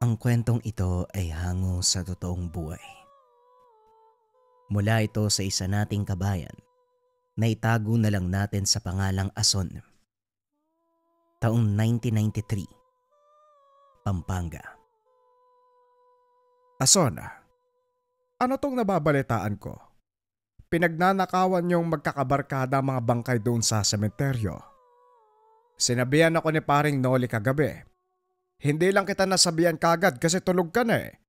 Ang kwentong ito ay hango sa totoong buhay. Mula ito sa isa nating kabayan na itago na lang natin sa pangalang Ason. Taong 1993, Pampanga. Ason, ano tong nababalitaan ko? Pinagnanakawan yung magkakabarkada mga bangkay doon sa sementeryo. Sinabihan ako ni paring Noli kagabi. Hindi lang kita nasabihan kagad kasi tulog ka na eh.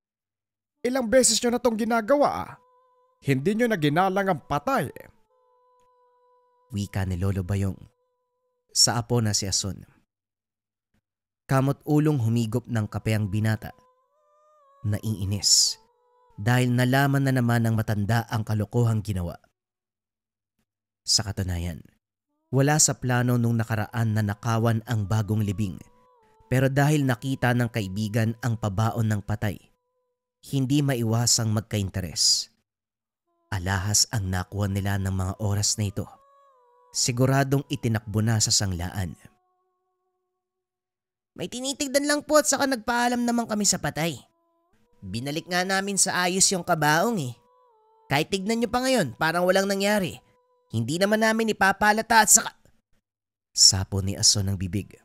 Ilang beses nyo na tong ginagawa ah. Hindi nyo na ginalang ang patay. Wika ni Lolo Bayong sa apo na si Ason. Kamot ulong humigop ng kape ang binata. Naiinis dahil nalaman na naman ng matanda ang kalokohang ginawa. Sa katunayan, wala sa plano nung nakaraan na nakawan ang bagong libing, pero dahil nakita ng kaibigan ang pabaon ng patay, hindi maiwasang magka-interes. Alahas ang nakuha nila ng mga oras na ito. Siguradong itinakbo na sa sanglaan. May tinitigdan lang po at saka nagpaalam naman kami sa patay. Binalik nga namin sa ayos yung kabaong eh. Kahit tignan nyo pa ngayon, parang walang nangyari. Hindi naman namin ipapalata at saka... Sapo ni Ason ng bibig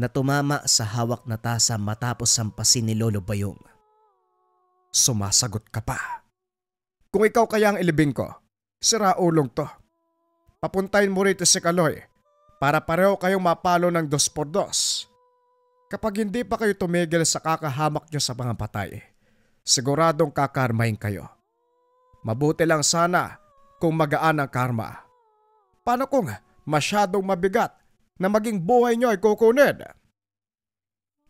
na tumama sa hawak na tasa matapos sampasin ni Lolo Bayong. Sumasagot ka pa. Kung ikaw kaya ang ilibing ko, sira ulong to. Papuntahin mo rito si Kaloy para pareho kayong mapalo ng 2x2. Kapag hindi pa kayo tumigil sa kakahamak nyo sa mga patay, siguradong kakarmahin kayo. Mabuti lang sana kung magaan ang karma. Paano kung masyadong mabigat na maging buhay nyo ay kukunin?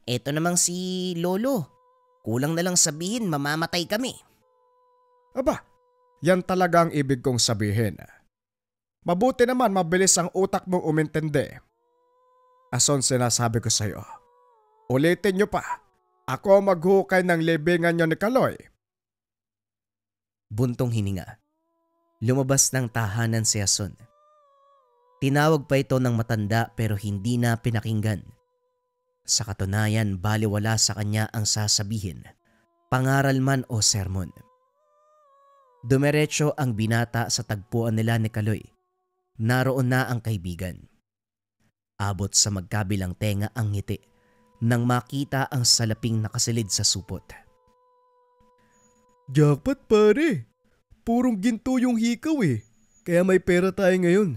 Eto namang si Lolo. Kulang na lang sabihin mamamatay kami. Aba, yan talaga ang ibig kong sabihin. Mabuti naman mabilis ang utak mong umintindi. Ason, sinasabi ko sa'yo. Ulitin nyo pa. Ako maghukay ng libingan nyo ni Kaloy. Buntong hininga. Lumabas ng tahanan si Ason. Tinawag pa ito ng matanda pero hindi na pinakinggan. Sa katunayan, baliwala sa kanya ang sasabihin, pangaral man o sermon. Dumiretso ang binata sa tagpuan nila ni Kaloy. Naroon na ang kaibigan. Abot sa magkabilang tenga ang ngiti nang makita ang salaping nakasilid sa supot. Jackpot pare! Purong ginto yung hikaw eh. Kaya may pera tayo ngayon.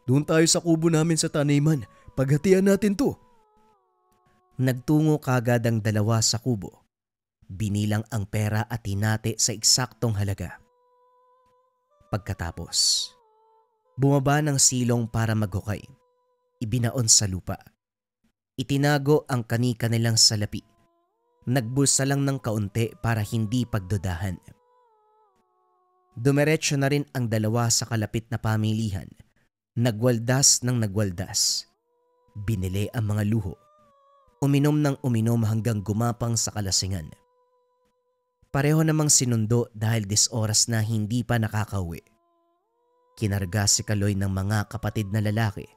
Doon tayo sa kubo namin sa taniman. Paghatian natin to. Nagtungo kagad ang dalawa sa kubo. Binilang ang pera at hinati sa eksaktong halaga. Pagkatapos, bumaba ng silong para maghukay. Ibinaon sa lupa. Itinago ang kanika nilang salapi. Nagbulsa lang ng kaunti para hindi pagdudahan. Dumiretso na rin ang dalawa sa kalapit na pamilihan. Nagwaldas ng nagwaldas. Binili ang mga luho. Uminom ng uminom hanggang gumapang sa kalasingan. Pareho namang sinundo dahil 10 oras na hindi pa nakakauwi. Kinarga si Kaloy ng mga kapatid na lalaki,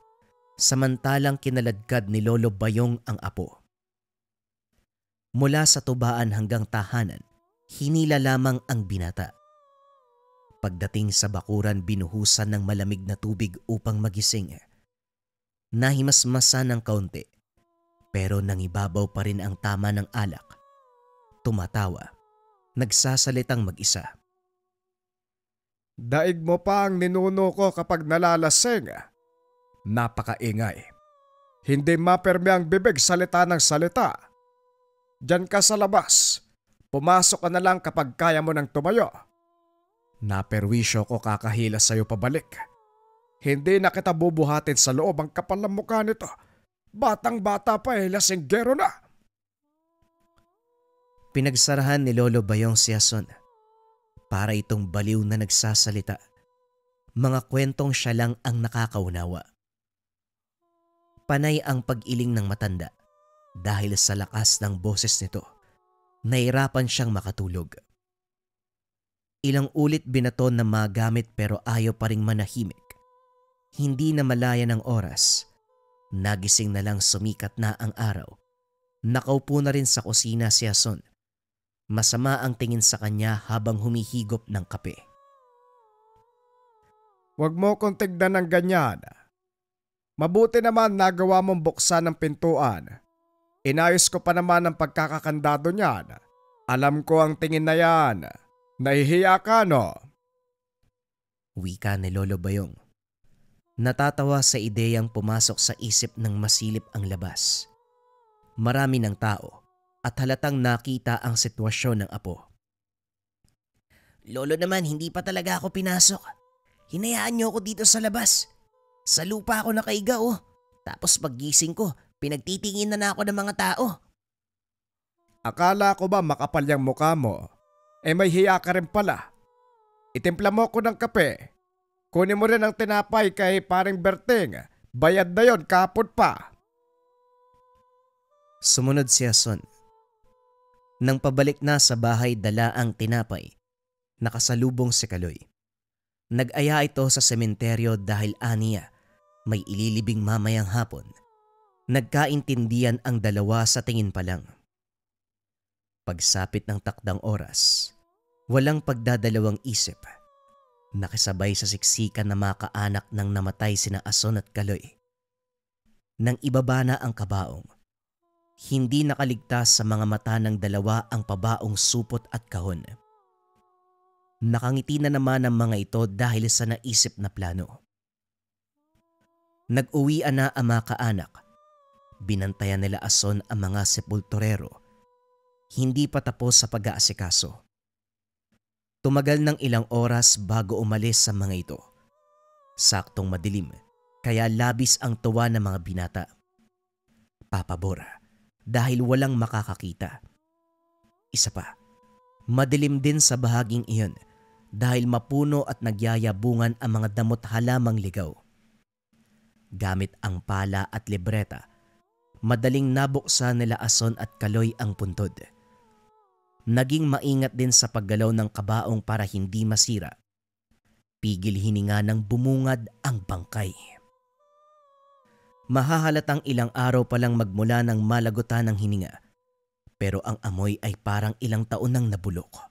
samantalang kinaladkad ni Lolo Bayong ang apo. Mula sa tubaan hanggang tahanan, hinila lamang ang binata. Pagdating sa bakuran, binuhusan ng malamig na tubig upang magising. Nahimasmasan ng kaunti, pero nangibabaw pa rin ang tama ng alak. Tumatawa, nagsasalitang mag-isa. Daig mo pa ang ninuno ko kapag nalalasing. Napakaingay. Hindi mapermi ang bibig salita ng salita. Diyan ka sa labas. Pumasok ka na lang kapag kaya mo nang tumayo. Naperwisyo ko kakahila sa'yo pabalik. Hindi na kita bubuhatin sa loob, ang kapal ng mukha nito. Batang-bata pa lasinggero na. Pinagsarahan ni Lolo Bayong si Ason. Para itong baliw na nagsasalita. Mga kwentong siya lang ang nakakaunawa. Panay ang pag-iling ng matanda dahil sa lakas ng boses nito. Nahirapan siyang makatulog. Ilang ulit binaton na magamit pero ayaw pa ring manahimik. Hindi na malaya ng oras. Nagising na lang sumikat na ang araw Nakaupo na rin sa kusina si Jason. Masama ang tingin sa kanya habang humihigop ng kape. Huwag mo kong tignan ng ganyan. Mabuti naman nagawa mong buksan ng pintuan. Inayos ko pa naman ang pagkakakandado niyan. Alam ko ang tingin na yan. Nahihiya ka, no? Wika ni Lolo Bayong. Natatawa sa ideyang pumasok sa isip ng masilip ang labas. Marami ng tao at halatang nakita ang sitwasyon ng apo. Lolo naman, hindi pa talaga ako pinasok. Hinayaan niyo ako dito sa labas. Sa lupa ako nakaiga Tapos paggising ko, pinagtitingin na ako ng mga tao. Akala ko ba makapal yung mukha mo? May hiya ka rin pala. Itimpla mo ko ng kape. Kunin mo rin ang tinapay kay paring Berting. Bayad na yon kapon pa. Sumunod si Jason. Nang pabalik na sa bahay dala ang tinapay, nakasalubong si Kaloy. Nag-aya ito sa sementeryo dahil aniya may ililibing mamayang hapon. Nagkaintindihan ang dalawa sa tingin pa lang. Pagsapit ng takdang oras, walang pagdadalawang isip. Nakisabay sa siksikan na makaanak ng namatay sina Jason at Kaloy. Nang ibaba na ang kabaong, hindi nakaligtas sa mga mata ng dalawa ang pabaong supot at kahon. Nakangiti na naman ang mga ito dahil sa naisip na plano. Nag-uwian na ang mga kaanak. Binantayan nila Jason ang mga sepulturero. Hindi pa tapos sa pag-aasikaso. Tumagal ng ilang oras bago umalis sa mga ito. Saktong madilim, kaya labis ang tuwa ng mga binata. Papabora, dahil walang makakakita. Isa pa, madilim din sa bahaging iyon dahil mapuno at nagyayabungan ang mga damot halamang ligaw. Gamit ang pala at libreta, madaling nabuksan nila Jason at Kaloy ang puntod. Naging maingat din sa paggalaw ng kabaong para hindi masira. Pigil hininga nang bumungad ang bangkay. Mahahalatang ilang araw pa lang magmula ng malagutan ng hininga, pero ang amoy ay parang ilang taon nang nabulok.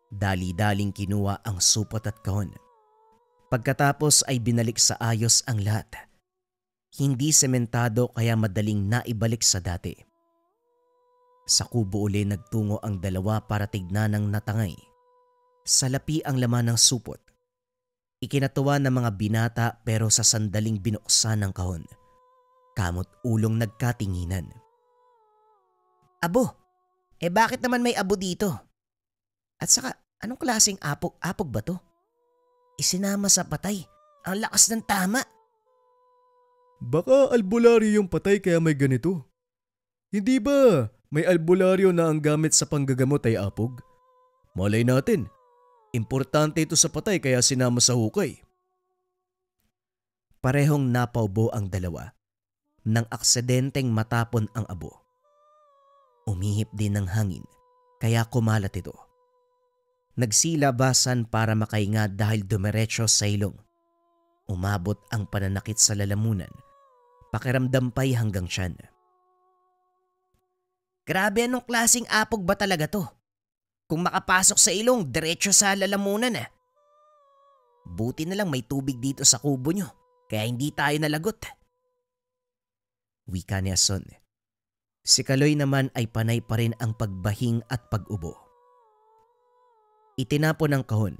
Dali-daling kinuha ang supot at kahon. Pagkatapos ay binalik sa ayos ang lahat. Hindi sementado kaya madaling naibalik sa dati. Sa kubo uli nagtungo ang dalawa para tignan ng natangay. Salapi ang laman ng supot. Ikinatuwa ng mga binata pero sa sandaling binuksan ng kahon. Kamot ulong nagkatinginan. Abo, bakit naman may abo dito? At saka, anong klaseng apog ba to? Isinama sa patay. Ang lakas ng tama. Baka albularyo yung patay kaya may ganito. Hindi ba may albularyo na ang gamit sa panggagamot ay apog? Malay natin. Importante ito sa patay kaya sinama sa hukay. Parehong napaubo ang dalawa nang aksidenteng matapon ang abo. Umihip din ng hangin kaya kumalat ito. Nagsilabasan para makahinga dahil dumiretso sa ilong. Umabot ang pananakit sa lalamunan. Pakiramdam pa'y hanggang tiyan. Grabe, anong klaseng apog ba talaga to? Kung makapasok sa ilong, diretso sa lalamunan Buti na lang may tubig dito sa kubo nyo, kaya hindi tayo nalagot. Wika ni Jason. Si Kaloy naman ay panay pa rin ang pagbahing at pag-ubo. Itinapon ang kahon.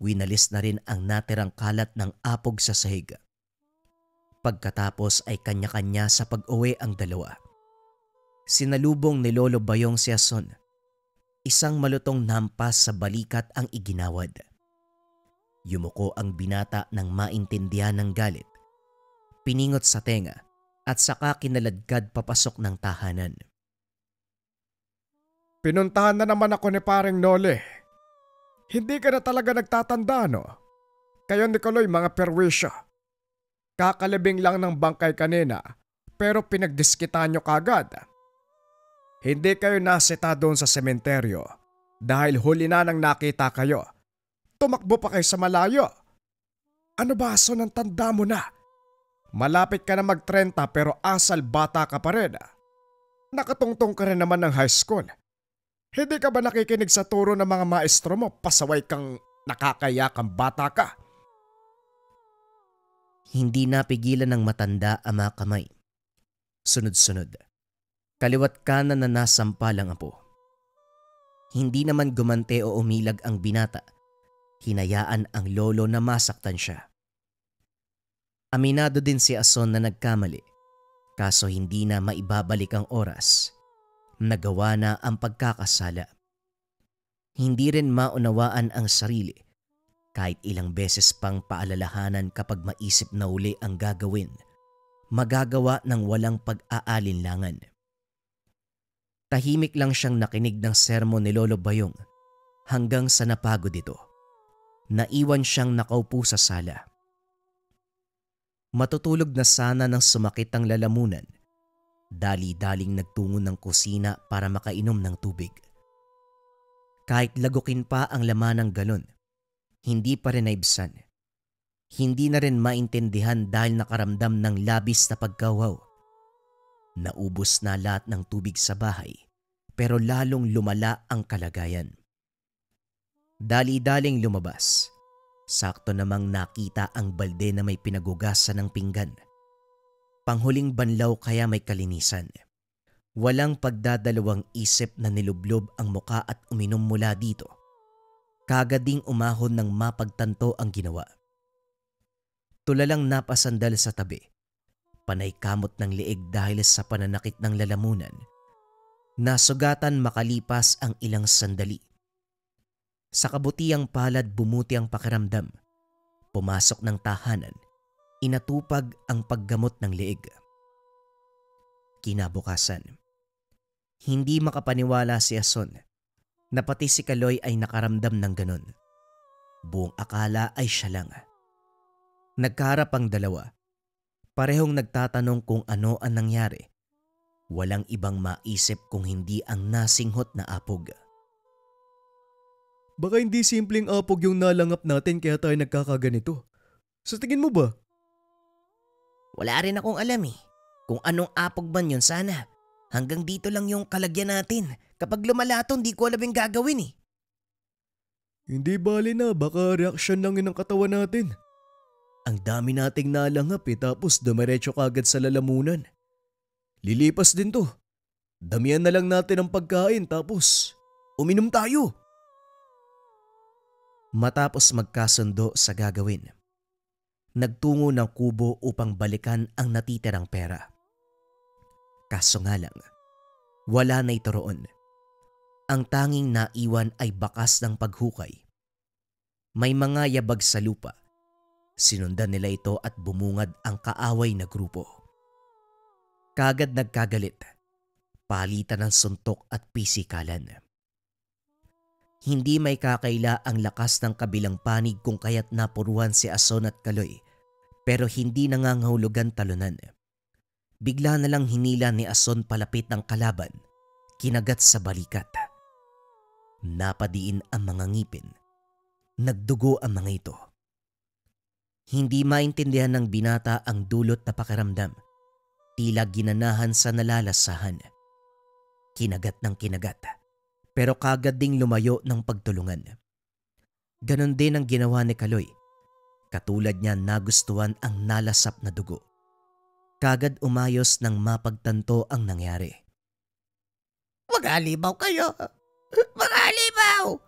Winalis na rin ang natirang kalat ng apog sa sahig. Pagkatapos ay kanya-kanya sa pag-uwi ang dalawa. Sinalubong ni Lolo Bayong si Jason. Isang malutong nampas sa balikat ang iginawad. Yumuko ang binata nang maintindihan ng galit. Piningot sa tenga at saka kinaladkad papasok ng tahanan. Pinuntahan na naman ako ni paring Nole. Hindi ka na talaga nagtatanda, no? Kayo ni Kaloy mga perwisyo. Kakalibing lang ng bangkay kanina pero pinagdiskitan nyo kagad. Hindi kayo nasita doon sa sementeryo dahil huli na nang nakita kayo. Tumakbo pa kayo sa malayo. Ano ba aso ng tanda mo na? Malapit ka na mag-30 pero asal bata ka pa rin. Nakatungtong ka rin naman ng high school. Hindi ka ba nakikinig sa turo ng mga maestro mo? Pasaway kang nakakaya kang bata ka. Hindi napigilan ng matanda ang mga kamay. Sunod-sunod. Kaliwat kanan na nasampal ang apo. Hindi naman gumante o umilag ang binata. Hinayaan ang lolo na masaktan siya. Aminado din si Ason na nagkamali. Kaso hindi na maibabalik ang oras. Nagawa na ang pagkakasala. Hindi rin maunawaan ang sarili. Kahit ilang beses pang paalalahanan kapag maisip na uli ang gagawin, magagawa ng walang pag-aalinlangan. Tahimik lang siyang nakinig ng sermon ni Lolo Bayong hanggang sa napagod ito. Naiwan siyang nakaupo sa sala. Matutulog na sana nang sumakit ang lalamunan. Dali-daling nagtungo ng kusina para makainom ng tubig. Kahit lagukin pa ang laman ng galon, hindi pa rin naibsan. Hindi na rin maintindihan dahil nakaramdam ng labis na pagkauhaw. Naubos na lahat ng tubig sa bahay, pero lalong lumala ang kalagayan. Dali-daling lumabas. Sakto namang nakita ang balde na may pinagugasan ng pinggan. Panghuling banlaw kaya may kalinisan. Walang pagdadalawang isip na nilublob ang muka at uminom mula dito. Kagading umahon ng mapagtanto ang ginawa. Tulalang napasandal sa tabi. Panay kamot ng leeg dahil sa pananakit ng lalamunan. Nasugatan makalipas ang ilang sandali. Sa kabutiang palad bumuti ang pakiramdam. Pumasok ng tahanan. Inatupag ang paggamot ng leeg. Kinabukasan. Hindi makapaniwala si Ason na pati si Kaloy ay nakaramdam ng ganon. Buong akala ay siya lang. Nagkaharap ang dalawa. Parehong nagtatanong kung ano ang nangyari. Walang ibang maisip kung hindi ang nasinghot na apog. Baka hindi simpleng apog yung nalangap natin kaya tayo nagkakaganito. Sa tingin mo ba? Wala rin akong alam kung anong apog man yun sana. Hanggang dito lang yung kalagyan natin. Kapag lumalato, hindi ko alam yung gagawin Hindi bali na, baka reaksyon lang yun ng katawan natin. Ang dami nating nalangap tapos dumiretso kagad sa lalamunan. Lilipas din to. Damihan na lang natin ang pagkain tapos uminom tayo. Matapos magkasundo sa gagawin, nagtungo ng kubo upang balikan ang natitirang pera. Kaso nga lang, wala na ito roon. Ang tanging naiwan ay bakas ng paghukay. May mga yabag sa lupa. Sinundan nila ito at bumungad ang kaaway na grupo. Kagad nagkagalit, palitan ng suntok at pisikalan. Hindi may kakaila ang lakas ng kabilang panig kung kaya't napuruhan si Ason at Kaloy, pero hindi nangangahulugan talunan. Bigla na lang hinila ni Ason palapit ng kalaban, kinagat sa balikat. Napadiin ang mga ngipin. Nagdugo ang mga ito. Hindi maintindihan ng binata ang dulot na pakiramdam. Tila ginanahan sa nalalasahan. Kinagat ng kinagat, pero kagad ding lumayo ng pagtulungan. Ganon din ang ginawa ni Kaloy. Katulad niya nagustuhan ang nalasap na dugo. Kagad umayos nang mapagtanto ang nangyari. Mag-alibaw kayo! Mag-alibaw!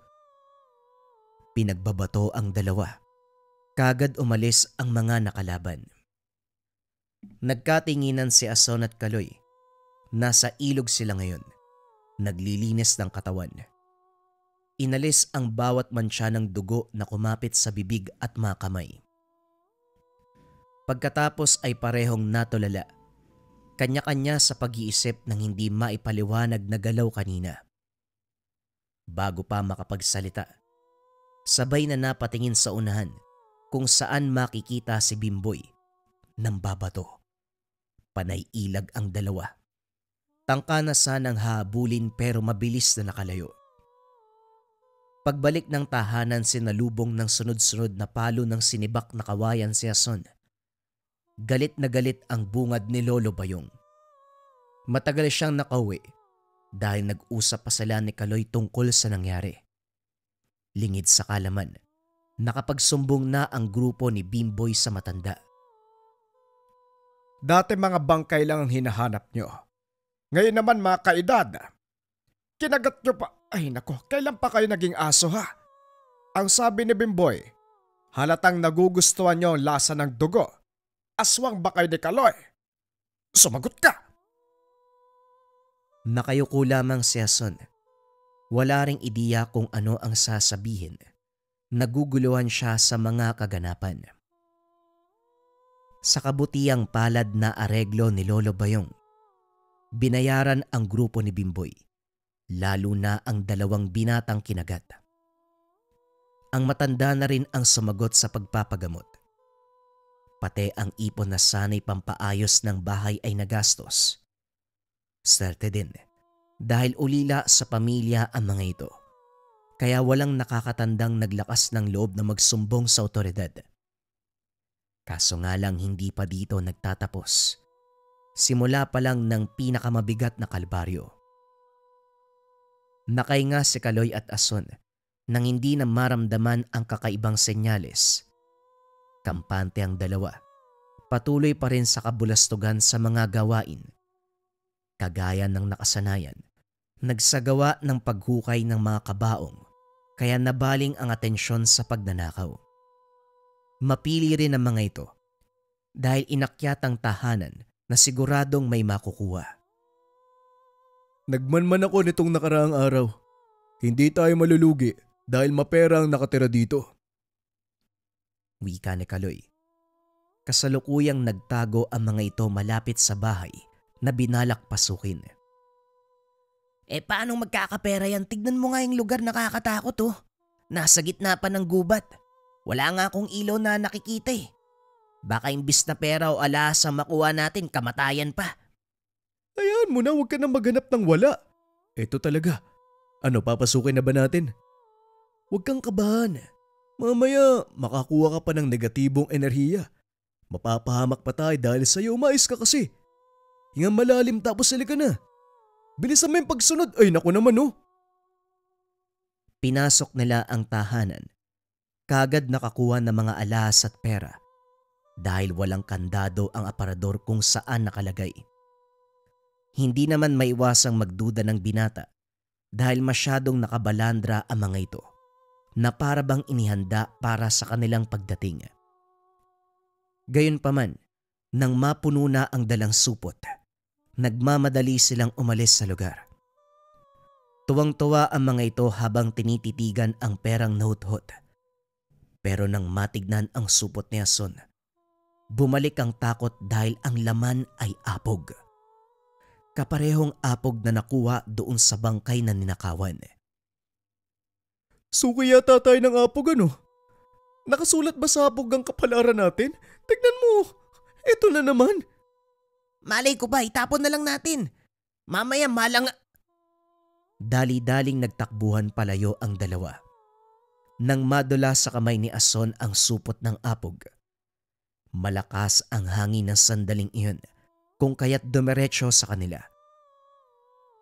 Pinagbabato ang dalawa. Kagad umalis ang mga nakalaban. Nagkatinginan si Ason at Kaloy. Nasa ilog sila ngayon. Naglilinis ng katawan. Inalis ang bawat mantsa ng dugo na kumapit sa bibig at mga kamay. Pagkatapos ay parehong natulala. Kanya-kanya sa pag-iisip ng hindi maipaliwanag na galaw kanina. Bago pa makapagsalita, sabay na napatingin sa unahan kung saan makikita si Bimboy nang babato. Panay ilag ang dalawa. Tangka na sanang hahabulin pero mabilis na nakalayo. Pagbalik ng tahanan sinalubong ng sunod-sunod na palo ng sinibak na kawayan si Ason. Galit na galit ang bungad ni Lolo Bayong. Matagal siyang nakauwi dahil nag-usap pa sila ni Kaloy tungkol sa nangyari. Lingid sa kalaman, nakapagsumbong na ang grupo ni Bimboy sa matanda. Dati mga bangkay lang ang hinahanap nyo. Ngayon naman mga kaedad, kinagat nyo pa. Ay nako, kailan pa kayo naging aso ha? Ang sabi ni Bimboy, halatang nagugustuhan nyo ang lasa ng dugo. Aswang ba kayo ni Kaloy? Sumagot ka! Nakayuko lamang si Ason. Wala ring ideya kung ano ang sasabihin. Naguguluhan siya sa mga kaganapan. Sa kabutiang palad na areglo ni Lolo Bayong, binayaran ang grupo ni Bimboy, lalo na ang 2 binatang kinagat. Ang matanda na rin ang sumagot sa pagpapagamot. Pati ang ipon na sanay pampaayos ng bahay ay nagastos. Swerte din dahil ulila sa pamilya ang mga ito. Kaya walang nakakatandang naglakas ng loob na magsumbong sa otoridad. Kaso nga lang hindi pa dito nagtatapos. Simula pa lang ng pinakamabigat na kalbaryo. Nakahinga si Kaloy at Ason nang hindi na maramdaman ang kakaibang senyales. Kampante ang dalawa. Patuloy pa rin sa kabulastugan sa mga gawain. Kagaya ng nakasanayan, nagsagawa ng paghukay ng mga kabaong kaya nabaling ang atensyon sa pagnanakaw. Mapili rin ang mga ito dahil inakyat ang tahanan na siguradong may makukuha. Nagmanman ako nitong nakaraang araw. Hindi tayo malulugi dahil mapera ang nakatira dito. Wika ni Kaloy. Kasalukuyang nagtago ang mga ito malapit sa bahay na binalak pasukin. Paano magkakapera yan? Tignan mo nga yung lugar, nakakatakot oh. Nasa gitna pa ng gubat. Wala nga akong ilaw na nakikita eh. Baka imbis na pera o alahas ang makuha natin, kamatayan pa. Ayan mo na, huwag ka na maghanap ng wala. Ito talaga. Ano, papasukin na ba natin? Huwag kang kabahan. Mamaya, makakuha ka pa ng negatibong enerhiya. Mapapahamak pa tayo dahil sa'yo, umayos ka kasi. Hingang malalim tapos halika na. Bilisan mo yung pagsunod. Ay naku naman oh. Pinasok nila ang tahanan. Kagad nakakuha ng mga alahas at pera. Dahil walang kandado ang aparador kung saan nakalagay. Hindi naman maiwasang magduda ng binata dahil masyadong nakabalandra ang mga ito na para bang inihanda para sa kanilang pagdating. Gayunpaman, nang mapuno na ang dalang supot, nagmamadali silang umalis sa lugar. Tuwang-tuwa ang mga ito habang tinititigan ang perang nahuthot. Pero nang matignan ang supot ni Ason, bumalik ang takot dahil ang laman ay apog. Kaparehong apog na nakuha doon sa bangkay na ninakawan. Suki yata tayo ng apog ano? Nakasulat ba sa apog ang kapalaran natin? Tignan mo, ito na naman. Malay ko ba, itapon na lang natin. Mamaya malang... Dali-daling nagtakbuhan palayo ang dalawa. Nang madula sa kamay ni Ason ang supot ng apog, malakas ang hangin ng sandaling iyon kung kaya't dumiretso sa kanila.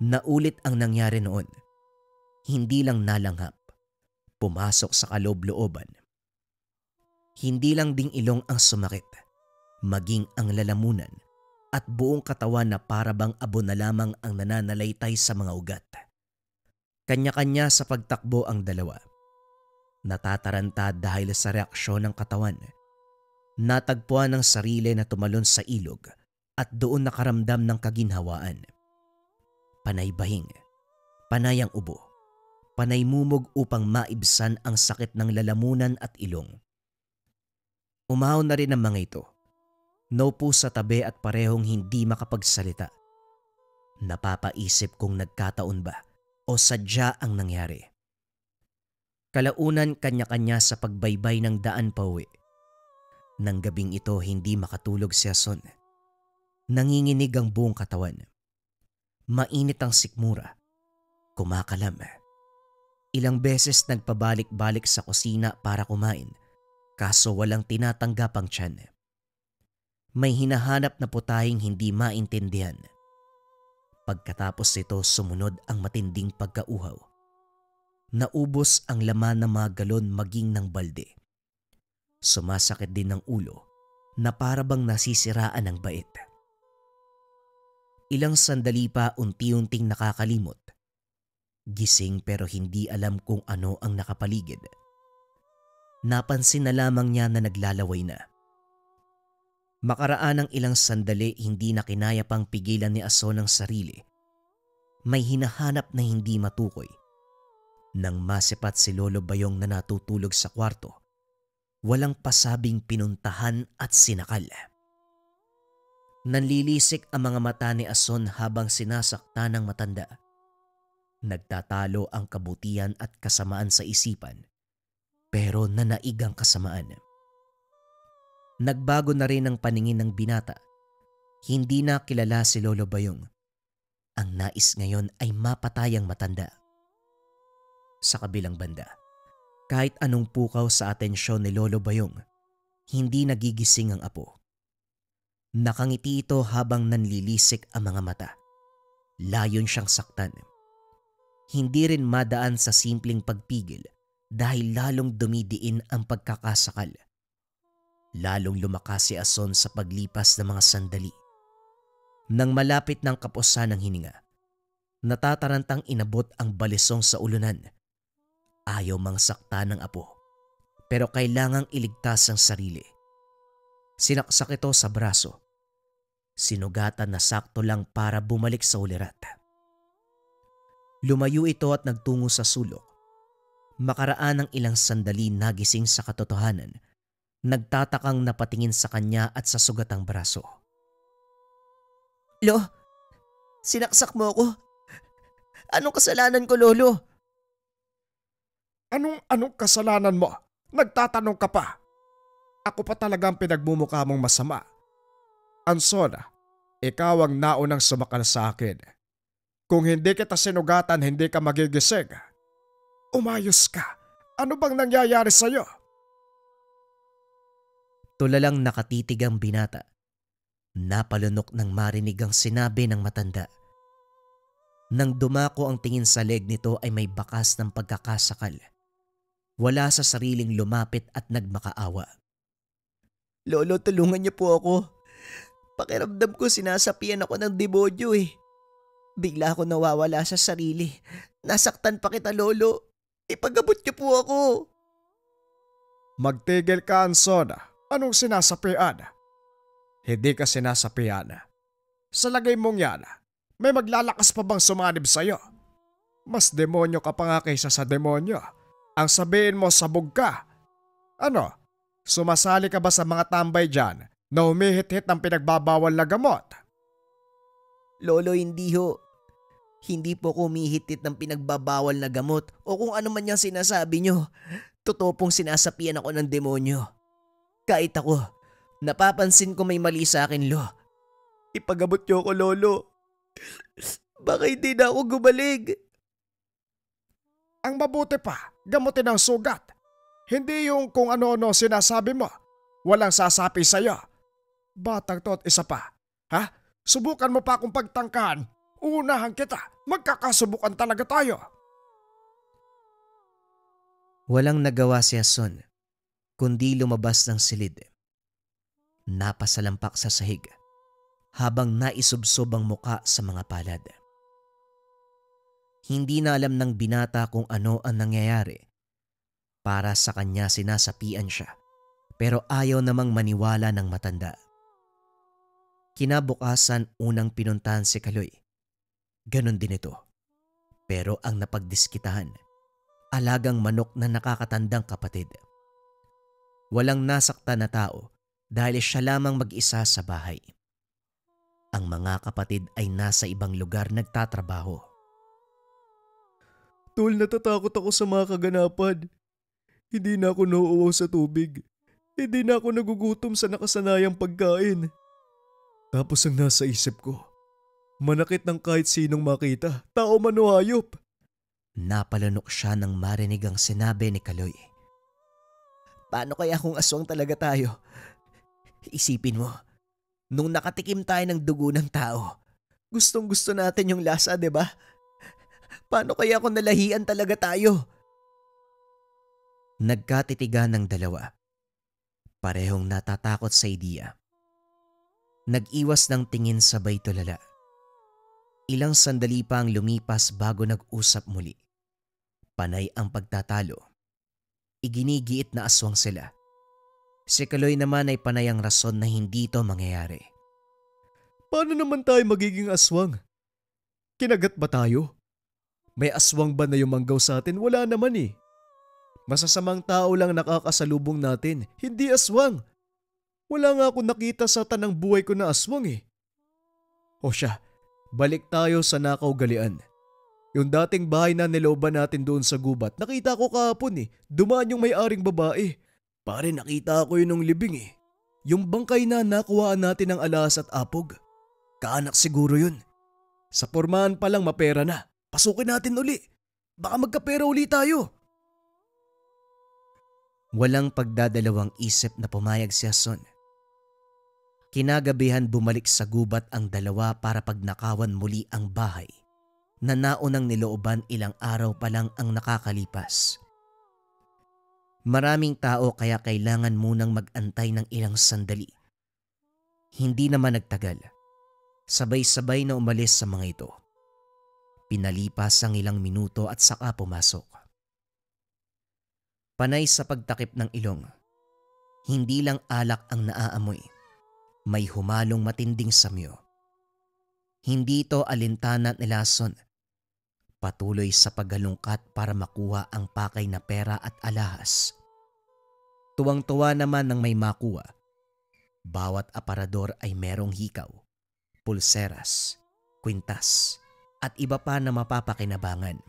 Naulit ang nangyari noon. Hindi lang nalanghap, pumasok sa kaloob-looban. Hindi lang ding ilong ang sumakit, maging ang lalamunan at buong katawan na parabang abo na lamang ang nananalaytay sa mga ugat. Kanya-kanya sa pagtakbo ang dalawa. Natataranta dahil sa reaksyon ng katawan. Natagpuan ng sarili na tumalon sa ilog at doon nakaramdam ng kaginhawaan. Panay bahing, panay ang ubo, panay mumog upang maibsan ang sakit ng lalamunan at ilong. Umahaw na rin ang mga ito. Naupo sa tabi at parehong hindi makapagsalita. Napapaisip kung nagkataon ba o sadya ang nangyari. Kalaunan kanya-kanya sa pagbaybay ng daan pauwi. Nang gabing ito hindi makatulog si Ason. Nanginginig ang buong katawan. Mainit ang sikmura. Kumakalam. Ilang beses nagpabalik-balik sa kusina para kumain, kaso walang tinatanggap ang tiyan. May hinahanap na putahing hindi maintindihan. Pagkatapos nito sumunod ang matinding pagkauhaw. Naubos ang laman ng mga galon maging ng balde. Sumasakit din ng ulo na para bang nasisiraan ng bait. Ilang sandali pa unti-unting nakakalimot. Gising pero hindi alam kung ano ang nakapaligid. Napansin na lamang niya na naglalaway na. Makaraan ng ilang sandali hindi na kinaya pang pigilan ni Ason ang sarili. May hinahanap na hindi matukoy. Nang masipat si Lolo Bayong na natutulog sa kwarto, walang pasabing pinuntahan at sinakal. Nanlilisik ang mga mata ni Ason habang sinasakta ng matanda. Nagtatalo ang kabutihan at kasamaan sa isipan, pero nanaig ang kasamaan. Nagbago na rin ang paningin ng binata. Hindi na kilala si Lolo Bayong. Ang nais ngayon ay mapatay ang matanda. Sa kabilang banda, kahit anong pukaw sa atensyon ni Lolo Bayong, hindi nagigising ang apo. Nakangiti ito habang nanlilisik ang mga mata. Layon siyang saktan. Hindi rin madaan sa simpleng pagpigil dahil lalong dumidiin ang pagkakasakal. Lalong lumakas si Ason sa paglipas ng mga sandali. Nang malapit ng kapusan ng hininga, natatarantang inabot ang balisong sa ulunan. Ayaw mang sakta ng apo, pero kailangang iligtas ang sarili. Sinaksak ito sa braso. Sinugatan na sakto lang para bumalik sa ulirat. Lumayo ito at nagtungo sa sulok. Makaraan ng ilang sandali nagising sa katotohanan. Nagtatakang napatingin sa kanya at sa sugatang braso. Lo, sinaksak mo ako. Anong kasalanan ko, Lolo? Anong kasalanan mo? Nagtatanong ka pa. Ako pa talagang pinagmumukha mong masama. Anson, ikaw ang naunang sumakal sa akin. Kung hindi kita sinugatan, hindi ka magigising. Umayos ka. Ano bang nangyayari sa'yo? Tulalang nakatitig ang binata. Napalunok nang marinig ang sinabi ng matanda. Nang dumako ang tingin sa leg nito ay may bakas ng pagkakasakal. Wala sa sariling lumapit at nagmakaawa. Lolo, tulungan niyo po ako. Pakiramdam ko sinasapian ako ng demonyo eh. Bigla ako nawawala sa sarili. Nasaktan pa kita, Lolo. Ipagabot niyo po ako. Magtigil ka, Anson. Anong sinasapian? Hindi ka sinasapian. Sa lagay mong yan, may maglalakas pa bang sumanib sa'yo? Mas demonyo ka pa nga kaysa sa demonyo. Ang sabihin mo, sabog ka. Ano? Sumasali ka ba sa mga tambay dyan na humihit-hit ng pinagbabawal na gamot? Lolo, hindi ho. Hindi po ko humihitit ng pinagbabawal na gamot o kung ano man yung sinasabi nyo. Totoo pong sinasapian ako ng demonyo. Kahit ako, napapansin ko may mali sa akin, Lo. Ipagabot nyo ako, Lolo. Baka hindi na ako gumaling. Ang mabuti pa, gamutin ang sugat. Hindi yung kung ano-ano sinasabi mo. Walang sasapi sa'yo. Batang to at isa pa. Ha? Subukan mo pa akong pagtangkahan. Uunahan kita. Magkakasubukan talaga tayo. Walang nagawa si Ason, kundi lumabas ng silid. Napasalampak sa sahig habang naisubsob ang muka sa mga palad. Hindi na alam ng binata kung ano ang nangyayari. Para sa kanya sinasapian siya, pero ayaw namang maniwala ng matanda. Kinabukasan unang pinuntahan si Kaloy. Ganon din ito. Pero ang napagdiskitahan, alagang manok na nakakatandang kapatid. Walang nasaktan na tao dahil siya lamang mag-isa sa bahay. Ang mga kapatid ay nasa ibang lugar nagtatrabaho. Tol, natatakot ako sa mga kaganapan. Hindi na ako nauuwaw sa tubig. Hindi na ako nagugutom sa nakasanayang pagkain. Tapos ang nasa isip ko, manakit ng kahit sinong makita, tao man o hayop. Napalunok siya nang marinig ang sinabi ni Kaloy. Paano kaya kung aswang talaga tayo? Isipin mo, nung nakatikim tayo ng dugo ng tao, Gustong gusto natin yung lasa, 'di ba? Paano kaya kung nalahian talaga tayo? Nagkatitigan ng dalawa. Parehong natatakot sa ideya. Nag-iwas ng tingin sabay tulala. Ilang sandali pa ang lumipas bago nag-usap muli. Panay ang pagtatalo. Iginigiit na aswang sila. Si Kaloy naman ay panay ang rason na hindi ito mangyayari. Paano naman tayo magiging aswang? Kinagat ba tayo? May aswang ba na yumanggaw sa atin? Wala naman eh. Masasamang tao lang nakakasalubong natin, hindi aswang. Wala nga akong nakita sa tanang buhay ko na aswang eh. O siya, balik tayo sa nakaugalian. Yung dating bahay na nilooban natin doon sa gubat, nakita ko kahapon eh. Dumaan yung may-aring babae. Pare, nakita ko yun ng libing eh. Yung bangkay na nakuhaan natin ng alas at apog. Kaanak siguro yun. Sa pormahan pa lang mapera na. Pasukin natin uli. Baka magkapera uli tayo. Walang pagdadalawang isip na pumayag si Jason. Kinagabihan bumalik sa gubat ang dalawa para pagnakawan muli ang bahay na naunang nilooban ilang araw pa lang ang nakakalipas. Maraming tao kaya kailangan munang mag-antay ng ilang sandali. Hindi naman nagtagal. Sabay-sabay na umalis sa mga ito. Pinalipas ang ilang minuto at saka pumasok. Panay sa pagtakip ng ilong. Hindi lang alak ang naaamoy. May humalong matinding samyo. Hindi ito alintana ni Jason. Patuloy sa paggalungkat para makuha ang pakay na pera at alahas. Tuwang-tuwa naman nang may makuha. Bawat aparador ay merong hikaw, pulseras, kwintas, at iba pa na mapapakinabangan.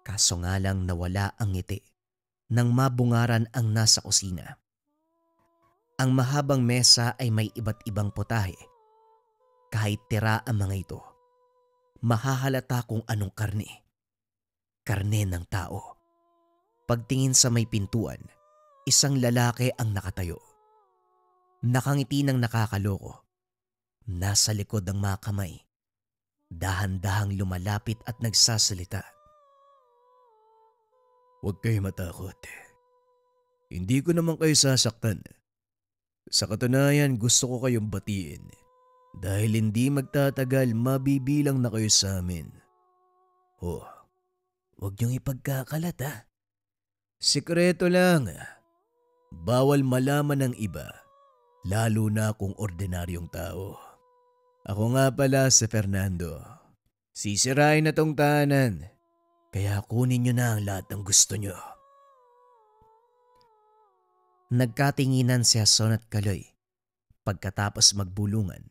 Kaso nga lang nawala ang ngiti nang mabungaran ang nasa kusina. Ang mahabang mesa ay may iba't ibang putahe. Kahit tira ang mga ito, mahahalata kung anong karne. Karne ng tao. Pagtingin sa may pintuan, isang lalaki ang nakatayo. Nakangiti ng nakakaloko. Nasa likod ng mga kamay. Dahan-dahang lumalapit at nagsasalita. Huwag kayo matakot. Hindi ko naman kayo sasaktan. Sa katunayan, gusto ko kayong batiin. Dahil hindi magtatagal, mabibilang na kayo sa amin. Oh, huwag niyong ipagkakalat ha. Sikreto lang. Bawal malaman ng iba. Lalo na kung ordinaryong tao. Ako nga pala si Fernando. Sisirain na tong tahanan. Kaya kunin niyo na ang lahat ng gusto niyo. Nagkatinginan si Jason at Kaloy. Pagkatapos magbulungan,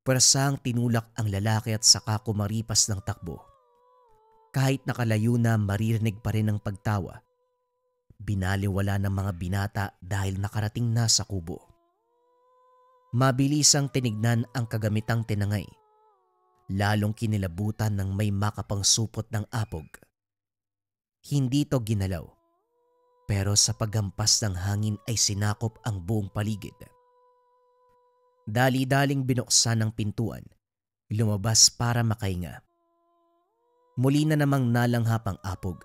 pwersahang tinulak ang lalaki at saka kumaripas ng takbo. Kahit nakalayo na, maririnig pa rin ang pagtawa. Binaliwala ng mga binata dahil nakarating na sa kubo. Mabilisang tinignan ang kagamitang tinangay. Lalong kinilabutan ng may makapang supot ng apog. Hindi to ginalaw, pero sa paghampas ng hangin ay sinakop ang buong paligid. Dali-daling binuksan ang pintuan, lumabas para makahinga. Muli na namang nalanghap ang apog.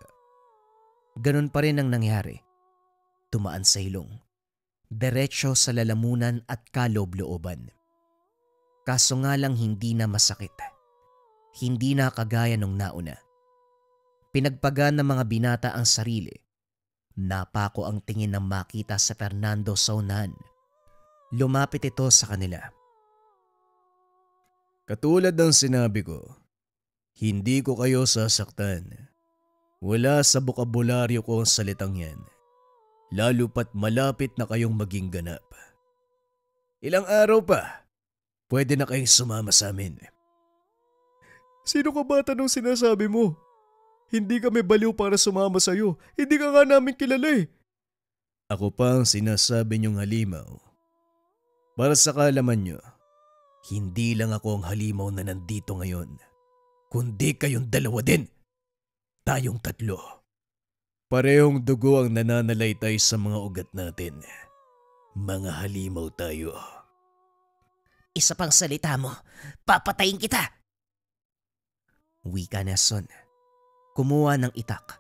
Ganun pa rin ang nangyari. Tumaan sa ilong. Diretso sa lalamunan at kaloob-looban. Kaso nga lang hindi na masakit. Hindi na kagaya nung nauna. Pinagpagan ng mga binata ang sarili. Napako ang tingin ng makita sa Fernando sa unahan. Lumapit ito sa kanila. Katulad ng sinabi ko, hindi ko kayo sasaktan. Wala sa bokabularyo ko ang salitang yan. Lalo pat malapit na kayong maging ganap. Ilang araw pa, pwede na kayong sumama sa amin. Sino ka ba tanong sinasabi mo? Hindi kami baliw para sumama sa'yo. Hindi ka nga namin kilala eh. Ako pa ang sinasabi niyong halimaw. Para sa kaalaman niyo, hindi lang ako ang halimaw na nandito ngayon, kundi kayong dalawa din. Tayong tatlo. Parehong dugo ang nananalaytay sa mga ugat natin. Mga halimaw tayo. Isa pang salita mo, papatayin kita. Wika ni Ason. Kumuha ng itak.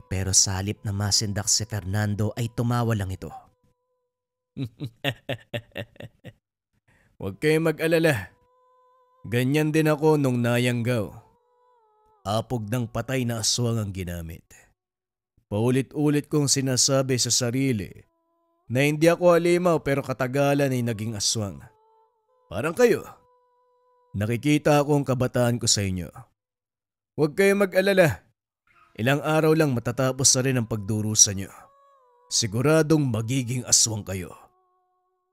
Pero sa halip na masindak si Fernando ay tumawa lang ito. Huwag kayong mag-alala. Ganyan din ako nung nayanggaw. Apog ng patay na aswang ang ginamit. Paulit-ulit kong sinasabi sa sarili na hindi ako halimaw pero katagalan ay naging aswang. Parang kayo. Nakikita ko ang kabataan ko sa inyo. Huwag kayong mag-alala. Ilang araw lang matatapos na rin ang pagdurusa nyo. Siguradong magiging aswang kayo.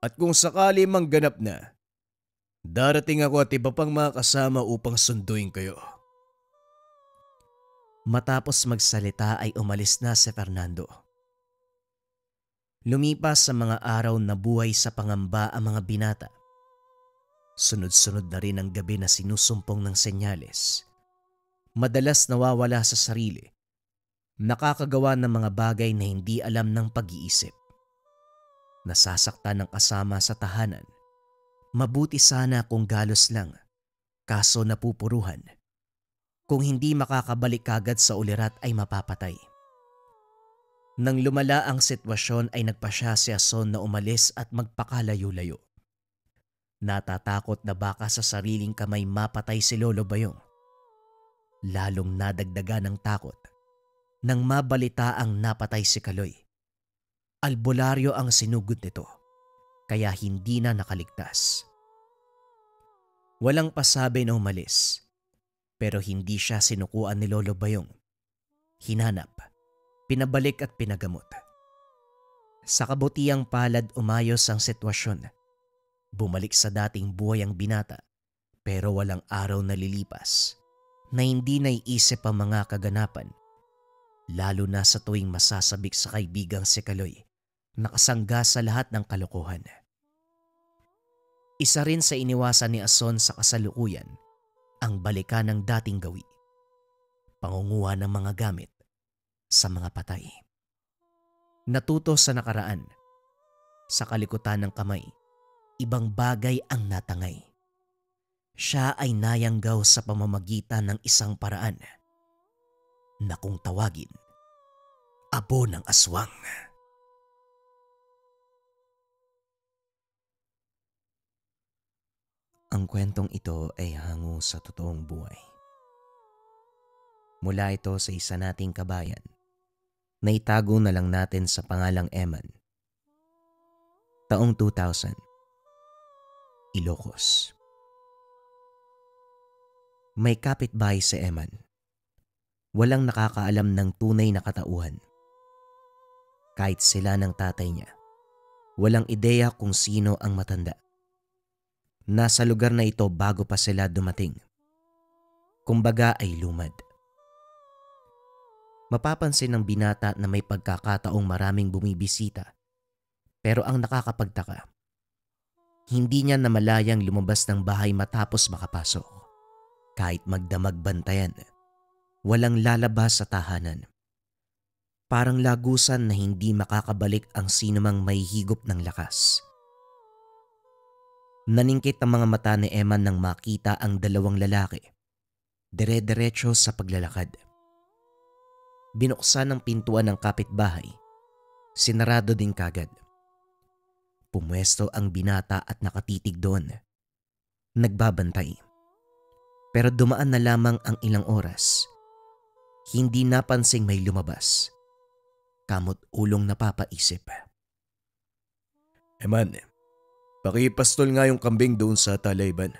At kung sakali mang ganap na, darating ako at iba pang mga kasama upang sunduin kayo. Matapos magsalita ay umalis na si Fernando. Lumipas sa mga araw na buhay sa pangamba ang mga binata. Sunod-sunod na rin ang gabi na sinusumpong ng senyales. Madalas nawawala sa sarili. Nakakagawa ng mga bagay na hindi alam ng pag-iisip. Nasasaktan ng kasama sa tahanan. Mabuti sana kung galos lang, kaso napupuruhan. Kung hindi makakabalik kagad sa ulirat ay mapapatay. Nang lumala ang sitwasyon ay nagpasya si Ason na umalis at magpakalayo-layo. Natatakot na baka sa sariling kamay mapatay si Lolo Bayong. Lalong nadagdagan ng takot nang mabalita ang napatay si Kaloy. Albularyo ang sinugod nito, kaya hindi na nakaligtas. Walang pasabi na umalis, pero hindi siya sinukuan ni Lolo Bayong. Hinanap, pinabalik at pinagamot. Sa kabutiang palad umayos ang sitwasyon. Bumalik sa dating buhay ang binata, pero walang araw na lilipas na hindi naiisip ang mga kaganapan. Lalo na sa tuwing masasabik sa kaibigang si Kaloy, nakasangga sa lahat ng kalokohan. Isa rin sa iniwasan ni Ason sa kasalukuyan, ang balikan ng dating gawi. Pangunguha ng mga gamit sa mga patay. Natuto sa nakaraan, sa kalikutan ng kamay, ibang bagay ang natangay. Siya ay nayanggaw sa pamamagitan ng isang paraan na kung tawagin, abo ng aswang. Ang kwentong ito ay hango sa totoong buhay. Mula ito sa isa nating kabayan na itago na lang natin sa pangalang Eman. Taong 2000, Ilocos. May kapitbahay si Eman. Walang nakakaalam ng tunay na katauhan. Kahit sila ng tatay niya, walang ideya kung sino ang matanda. Nasa lugar na ito bago pa sila dumating. Kumbaga ay lumad. Mapapansin ng binata na may pagkakataong maraming bumibisita. Pero ang nakakapagtaka, hindi niya namalayang lumabas ng bahay matapos makapasok. Kahit magdamag bantayan, walang lalabas sa tahanan. Parang lagusan na hindi makakabalik ang sinumang may higop ng lakas. Naningkit ang mga mata ni Eman nang makita ang dalawang lalaki. Dire-diretso sa paglalakad. Binuksan ang pintuan ng kapitbahay. Sinarado din kagad. Pumwesto ang binata at nakatitig doon. Nagbabantay. Pero dumaan na lamang ang ilang oras. Hindi napansing may lumabas. Kamot ulong napapaisip. Eman, pakipastol nga yung kambing doon sa talayban.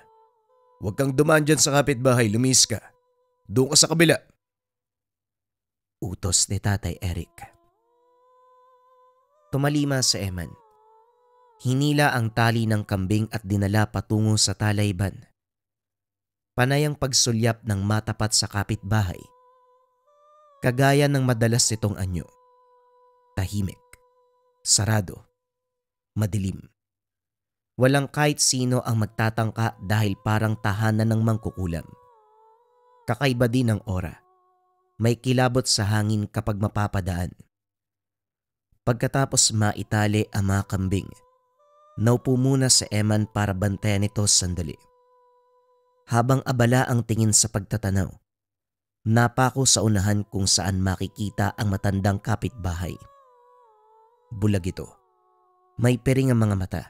Huwag kang dumaan dyan sa kapitbahay, lumis ka. Doon ka sa kabila. Utos ni Tatay Eric. Tumalima si Eman. Hinila ang tali ng kambing at dinala patungo sa talayban. Panay ang pagsulyap ng matapat sa kapitbahay. Kagaya ng madalas nitong anyo. Tahimik, sarado, madilim. Walang kahit sino ang magtatangka dahil parang tahanan ng mangkukulam. Kakaiba din ang aura. May kilabot sa hangin kapag mapapadaan. Pagkatapos maitali ang mga kambing, Naupo muna si Eman para bantayan ito sandali. Habang abala ang tingin sa pagtatanaw, napako sa unahan kung saan makikita ang matandang kapitbahay. Bulag ito. May piring ang mga mata.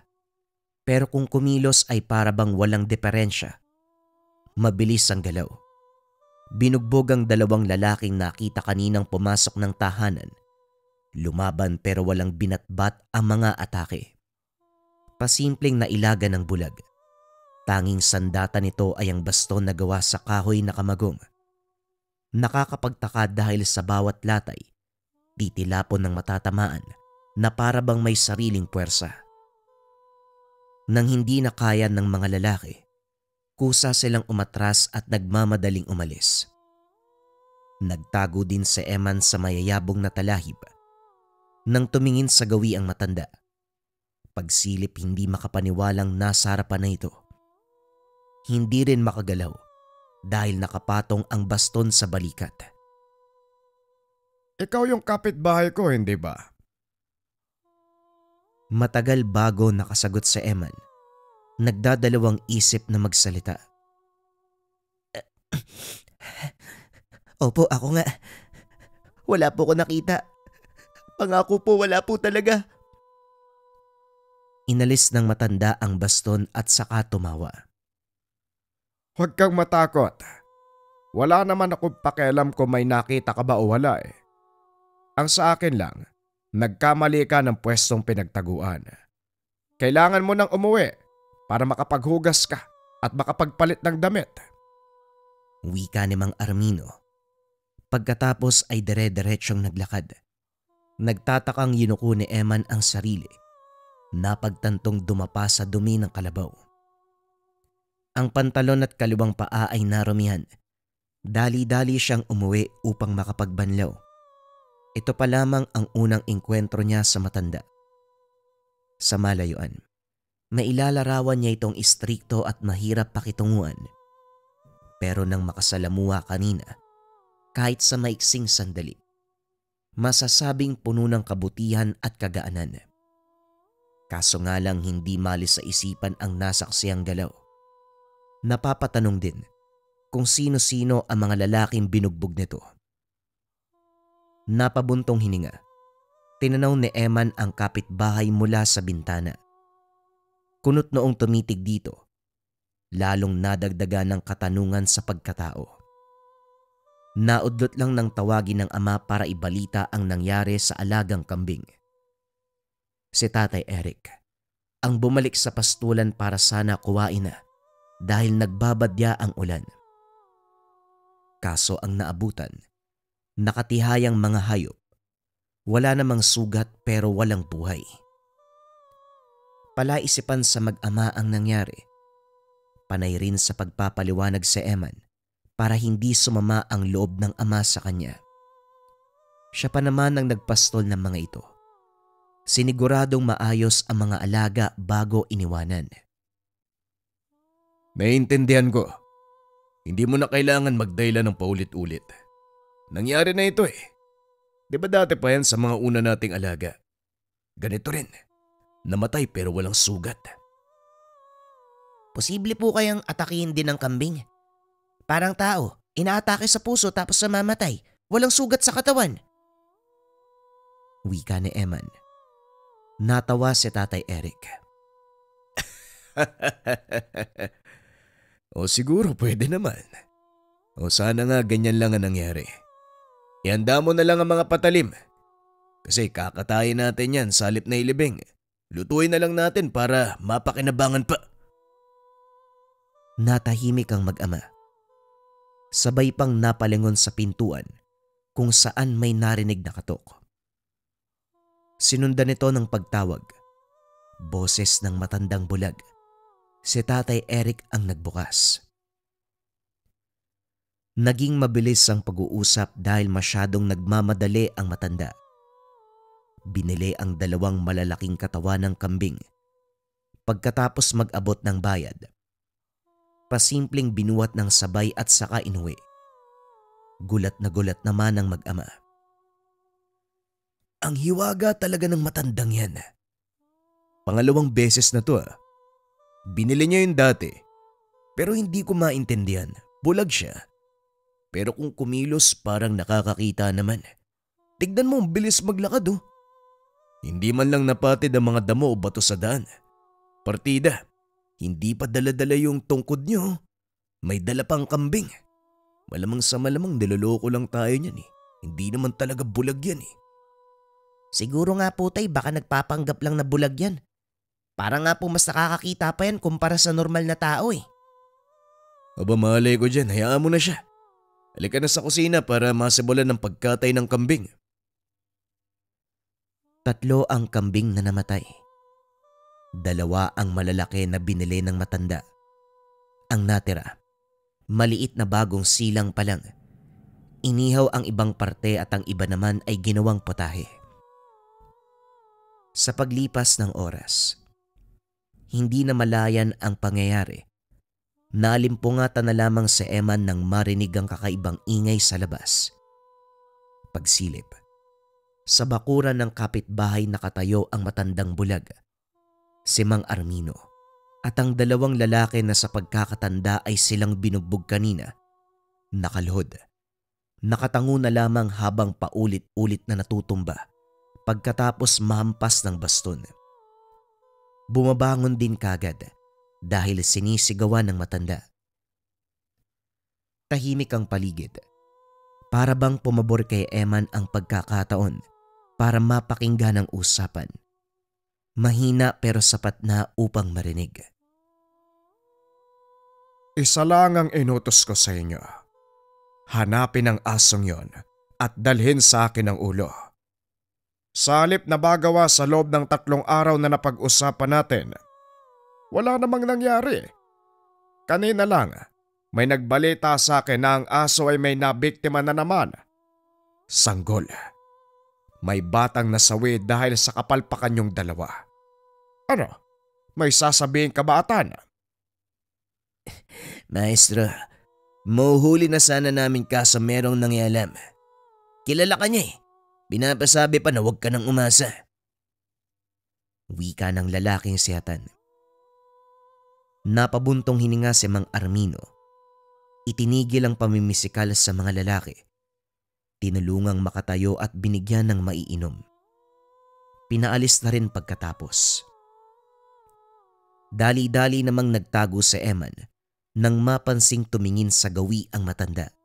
Pero kung kumilos ay parabang walang diferensya. Mabilis ang galaw. Binugbog ang dalawang lalaking nakita kaninang pumasok ng tahanan. Lumaban pero walang binatbat ang mga atake. Pasimpleng nailaga ng bulag. Tanging sandata nito ay ang baston na gawa sa kahoy na kamagong. Nakakapagtaka dahil sa bawat latay, titilapon ng matatamaan na parabang may sariling puwersa. Nang hindi na kaya ng mga lalaki, kusa silang umatras at nagmamadaling umalis. Nagtago din si Eman sa mayayabong na talahib. Nang tumingin sa gawi ang matanda, pagsilip hindi makapaniwalang nasa harapan na ito. Hindi rin makagalaw dahil nakapatong ang baston sa balikat. Ikaw yung kapitbahay ko, hindi ba? Matagal bago nakasagot si Eman. Nagdadalawang isip na magsalita. Opo, ako nga. Wala po ko nakita. Pangako po, wala po talaga. Inalis ng matanda ang baston at saka tumawa. Huwag kang matakot. Wala naman akong pakialam kung may nakita ka ba o wala eh. Ang sa akin lang, nagkamali ka ng pwestong pinagtaguan. Kailangan mo nang umuwi para makapaghugas ka at makapagpalit ng damit. Wika ni Mang Armino. Pagkatapos ay dire-diretsyong naglakad. Nagtatakang yinuko ni Eman ang sarili. Napagtantong dumapa sa dumi ng kalabaw. Ang pantalon at kaliwang paa ay narumihan. Dali-dali siyang umuwi upang makapagbanlaw. Ito pa lamang ang unang engkwentro niya sa matanda. Sa malayuan, mailalarawan niya itong istrikto at mahirap pakitunguan. Pero nang makasalamuha kanina, kahit sa maiksing sandali, masasabing puno ng kabutihan at kagaanan. Kaso nga lang hindi malis sa isipan ang nasaksiyang galaw. Napapatanong din kung sino-sino ang mga lalaking binugbog nito. Napabuntong hininga, tinanaw ni Eman ang kapitbahay mula sa bintana. Kunot noong tumitig dito, lalong nadagdagan ng katanungan sa pagkatao. Naudlot lang ng tawagin ng ama para ibalita ang nangyari sa alagang kambing. Si Tatay Eric ang bumalik sa pastulan para sana kuwain na dahil nagbabadya ang ulan. Kaso ang naabutan, nakatihayang mga hayop. Wala namang sugat pero walang buhay. Palaisipan sa mag-ama ang nangyari. Panay rin sa pagpapaliwanag sa Eman para hindi sumama ang loob ng ama sa kanya. Siya pa naman ang nagpastol ng mga ito. Siniguradong maayos ang mga alaga bago iniwanan. Naiintindihan ko. Hindi mo na kailangan magdahilan ng paulit-ulit. Nangyari na ito eh. Di ba dati pa yan sa mga una nating alaga? Ganito rin. Namatay pero walang sugat. Posible po kayang atakihin din ng kambing. Parang tao, inaatake sa puso tapos namamatay. Walang sugat sa katawan. Wika ni Eman. Natawa si Tatay Eric. O siguro pwede naman. O sana nga ganyan lang ang nangyari. Ihanda mo na lang ang mga patalim. Kasi kakatayin natin yan sa halip na ilibing. Lutuin na lang natin para mapakinabangan pa. Natahimik ang mag-ama. Sabay pang napalingon sa pintuan kung saan may narinig na katok. Sinundan ito ng pagtawag. Boses ng matandang bulag. Si Tatay Eric ang nagbukas. Naging mabilis ang pag-uusap dahil masyadong nagmamadali ang matanda. Binili ang dalawang malalaking katawan ng kambing. Pagkatapos mag-abot ng bayad, pasimpleng binuhat ng sabay at saka inuwi. Gulat naman ang mag-ama. Ang hiwaga talaga ng matandang yan. Pangalawang beses na to. Binili niya yun dati. Pero hindi ko maintindihan. Bulag siya. Pero kung kumilos parang nakakakita naman. Tignan mo, ang bilis maglakad oh. Hindi man lang napatid ang mga damo o bato sa daan. Partida, hindi pa dala-dala yung tungkod niyo. May dala pang kambing. Malamang sa malamang niloloko lang tayo niyan eh. Hindi naman talaga bulag yan eh. Siguro nga po tay, baka nagpapanggap lang na bulag yan. Para nga po mas nakakakita pa yan kumpara sa normal na tao eh. Aba malay ko dyan, hayaan mo na siya. Halika na sa kusina para masimulan ng pagkatay ng kambing. 3 ang kambing na namatay. 2 ang malalaki na binili ng matanda. Ang natira, maliit na bagong silang pa lang. Inihaw ang ibang parte at ang iba naman ay ginawang potahe. Sa paglipas ng oras, hindi na malayan ang pangyayari. Nalimpungatan na lamang si Eman nang marinig ang kakaibang ingay sa labas. Pagsilip, sa bakuran ng kapitbahay nakatayo ang matandang bulag, si Mang Armino, at ang 2 lalaki na sa pagkakatanda ay silang binugbog kanina. Nakaluhod, nakatango na lamang habang paulit-ulit na natutumba pagkatapos mahampas ng baston. Bumabangon din kagad dahil sinisigawan ng matanda. Tahimik ang paligid. Para bang pumabor kay Eman ang pagkakataon para mapakinggan ang usapan. Mahina pero sapat na upang marinig. Isa lang ang inutos ko sa inyo. Hanapin ang asong yon at dalhin sa akin ang ulo. Sa halip na bagawa sa loob ng 3 araw na napag-usapan natin, wala namang nangyari. Kanina lang, may nagbalita sa akin na ang aso ay may nabiktima na naman. Sanggol. May batang nasawi dahil sa kapalpakan yung 2. Ano? May sasabihin ka ba atan? Maestro, mahuhuli na sana namin kaso merong nangyalam. Kilala ka niya eh. Binapasabi pa na huwag ka nang umasa. Wika ng lalaking siyatan. Napabuntong hininga si Mang Armino. Itinigil ang pamimisikal sa mga lalaki. Tinulungang makatayo at binigyan ng maiinom. Pinaalis na rin pagkatapos. Dali-dali namang nagtago si Eman nang mapansing tumingin sa gawi ang matanda.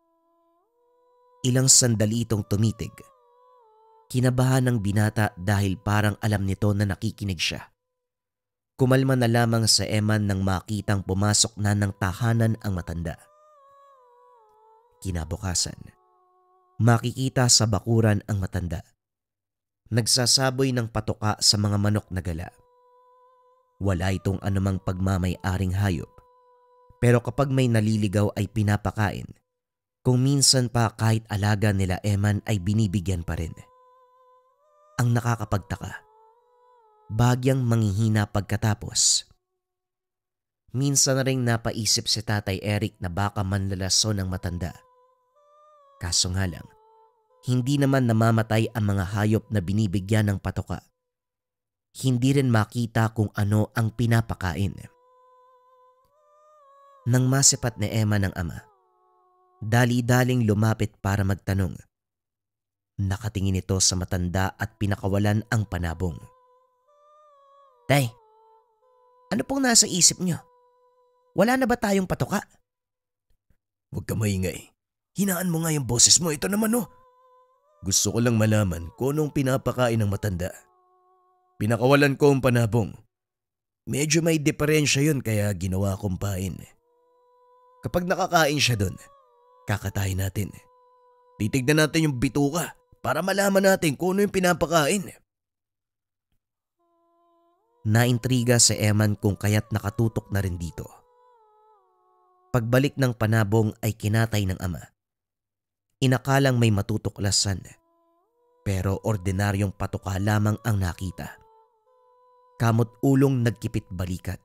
Ilang sandali itong tumitig. Kinabahan ng binata dahil parang alam nito na nakikinig siya. Kumalma na lamang sa Eman nang makitang pumasok na ng tahanan ang matanda. Kinabukasan, makikita sa bakuran ang matanda. Nagsasaboy ng patoka sa mga manok na gala. Wala itong anumang pagmamay-aring hayop. Pero kapag may naliligaw ay pinapakain. Kung minsan pa kahit alaga nila Eman ay binibigyan pa rin. Ang nakakapagtaka, bagyang manghihina pagkatapos. Minsan na rin napaisip si Tatay Eric na baka manlalason ng matanda. Kaso nga lang, hindi naman namamatay ang mga hayop na binibigyan ng patoka. Hindi rin makita kung ano ang pinapakain. Nang masipat ni Emma ng ama, dali-daling lumapit para magtanong. Nakatingin ito sa matanda at pinakawalan ang panabong. Tay, ano pong nasa isip niyo? Wala na ba tayong patoka? Huwag ka maingay. Hinaan mo nga yung boses mo. Ito naman oh. Gusto ko lang malaman kung anong pinapakain ng matanda. Pinakawalan ko ang panabong. Medyo may diferensya yun kaya ginawa kong pain. Kapag nakakain siya doon, kakatayin natin. Titignan natin yung bituka para malaman natin kung ano yung pinapakain. Naintriga si Eman kung kaya't nakatutok na rin dito. Pagbalik ng panabong ay kinatay ng ama. Inakalang may matutuklasan, pero ordinaryong patoka lamang ang nakita. Kamot ulong nagkipit balikat.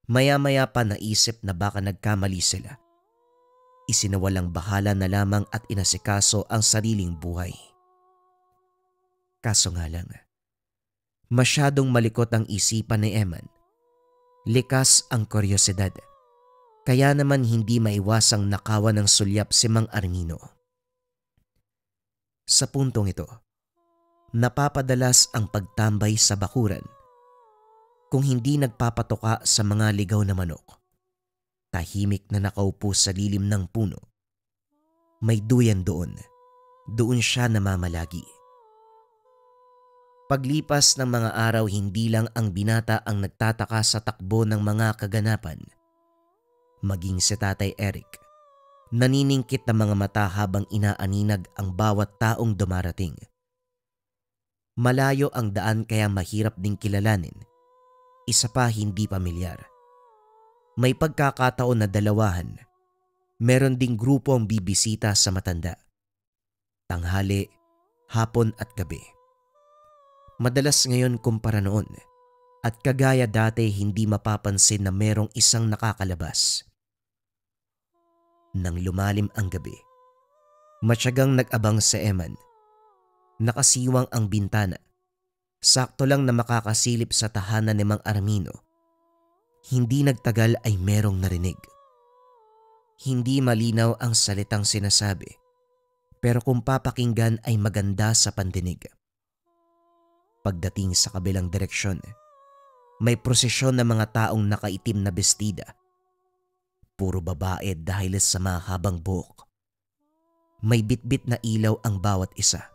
Maya-maya pa naisip na baka nagkamali sila. Isinawalang bahala na lamang at inasikaso ang sariling buhay. Kaso nga lang, Masyadong malikot ang isipan ni Eman. Likas ang kuryosidad. Kaya naman hindi maiwasang nakawan ng sulyap si Mang Armino. Sa puntong ito, napapadalas ang pagtambay sa bakuran. Kung hindi nagpapatoka sa mga ligaw na manok, tahimik na nakaupo sa lilim ng puno. May duyan doon. Doon siya namamalagi. Paglipas ng mga araw, hindi lang ang binata ang nagtataka sa takbo ng mga kaganapan. Maging si Tatay Eric, naniningkit na mga mata habang inaaninag ang bawat taong dumarating. Malayo ang daan kaya mahirap ding kilalanin. Isa pa hindi pamilyar. May pagkakataon na dalawahan. Meron ding grupo ang bibisita sa matanda. Tanghali, hapon at gabi. Madalas ngayon kumpara noon at kagaya dati hindi mapapansin na merong isang nakakalabas. Nang lumalim ang gabi, matyagang nag-abang si Eman. Nakasiwang ang bintana. Sakto lang na makakasilip sa tahanan ni Mang Armino. Hindi nagtagal ay merong narinig. Hindi malinaw ang salitang sinasabi, pero kung papakinggan ay maganda sa pandinig. Pagdating sa kabilang direksyon, may prosesyon ng mga taong nakaitim na bestida. Puro babae dahil sa mahabang buhok. May bitbit na ilaw ang bawat isa.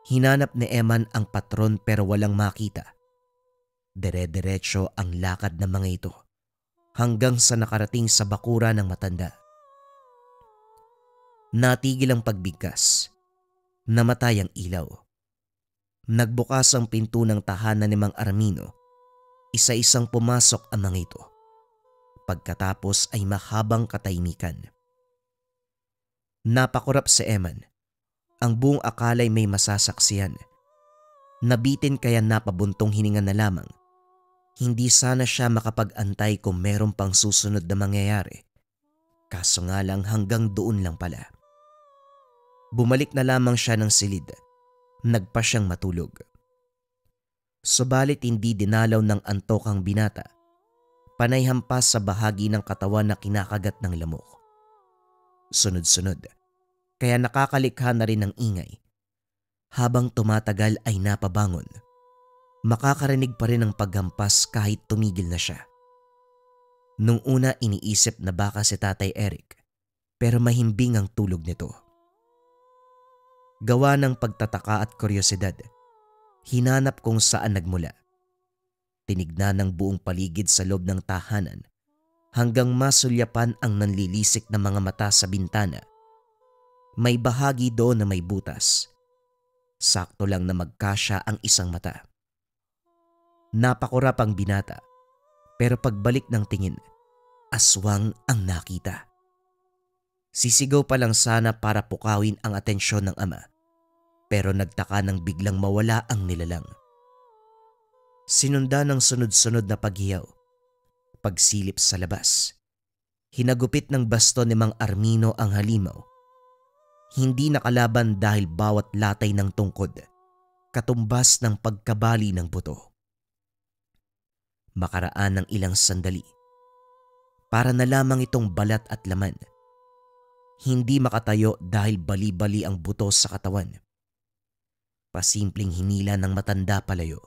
Hinanap ni Eman ang patron pero walang makita. Dire-diretso ang lakad ng mga ito hanggang sa nakarating sa bakura ng matanda. Natigil ang pagbigkas. Namatay ang ilaw. Nagbukas ang pinto ng tahanan ni Mang Armino. Isa-isang pumasok ang mga ito. Pagkatapos ay mahabang katahimikan. Napakurap si Eman. Ang buong akala'y may masasaksiyan. Nabitin kaya napabuntong hininga na lamang. Hindi sana siya makapag-antay kung meron pang susunod na mangyayari. Kaso nga lang hanggang doon lang pala. Bumalik na lamang siya ng silid. Nagpa siyang matulog. Subalit hindi dinalaw ng antok ang binata. Panay hampas sa bahagi ng katawan na kinakagat ng lamok. Sunod-sunod, kaya nakakalikha na rin ng ingay. Habang tumatagal ay napabangon. Makakarinig pa rin ang paghampas kahit tumigil na siya. Nung una iniisip na baka si Tatay Eric, pero mahimbing ang tulog nito. Gawa ng pagtataka at kuryosidad, hinanap kung saan nagmula. Tinignan ng buong paligid sa loob ng tahanan hanggang masulyapan ang nanlilisik na mga mata sa bintana. May bahagi doon na may butas. Sakto lang na magkasya ang isang mata. Napakurap ang binata, pero pagbalik ng tingin, aswang ang nakita. Sisigaw pa lang sana para pukawin ang atensyon ng ama, pero nagtaka nang biglang mawala ang nilalang. Sinundan ng sunod-sunod na paghiyaw. Pagsilip sa labas, hinagupit ng baston ni Mang Armino ang halimaw. Hindi nakalaban dahil bawat latay ng tungkod, katumbas ng pagkabali ng buto. Makaraan ng ilang sandali, para na lamang itong balat at laman. Hindi makatayo dahil bali-bali ang buto sa katawan. Pasimpleng hinila ng matanda palayo.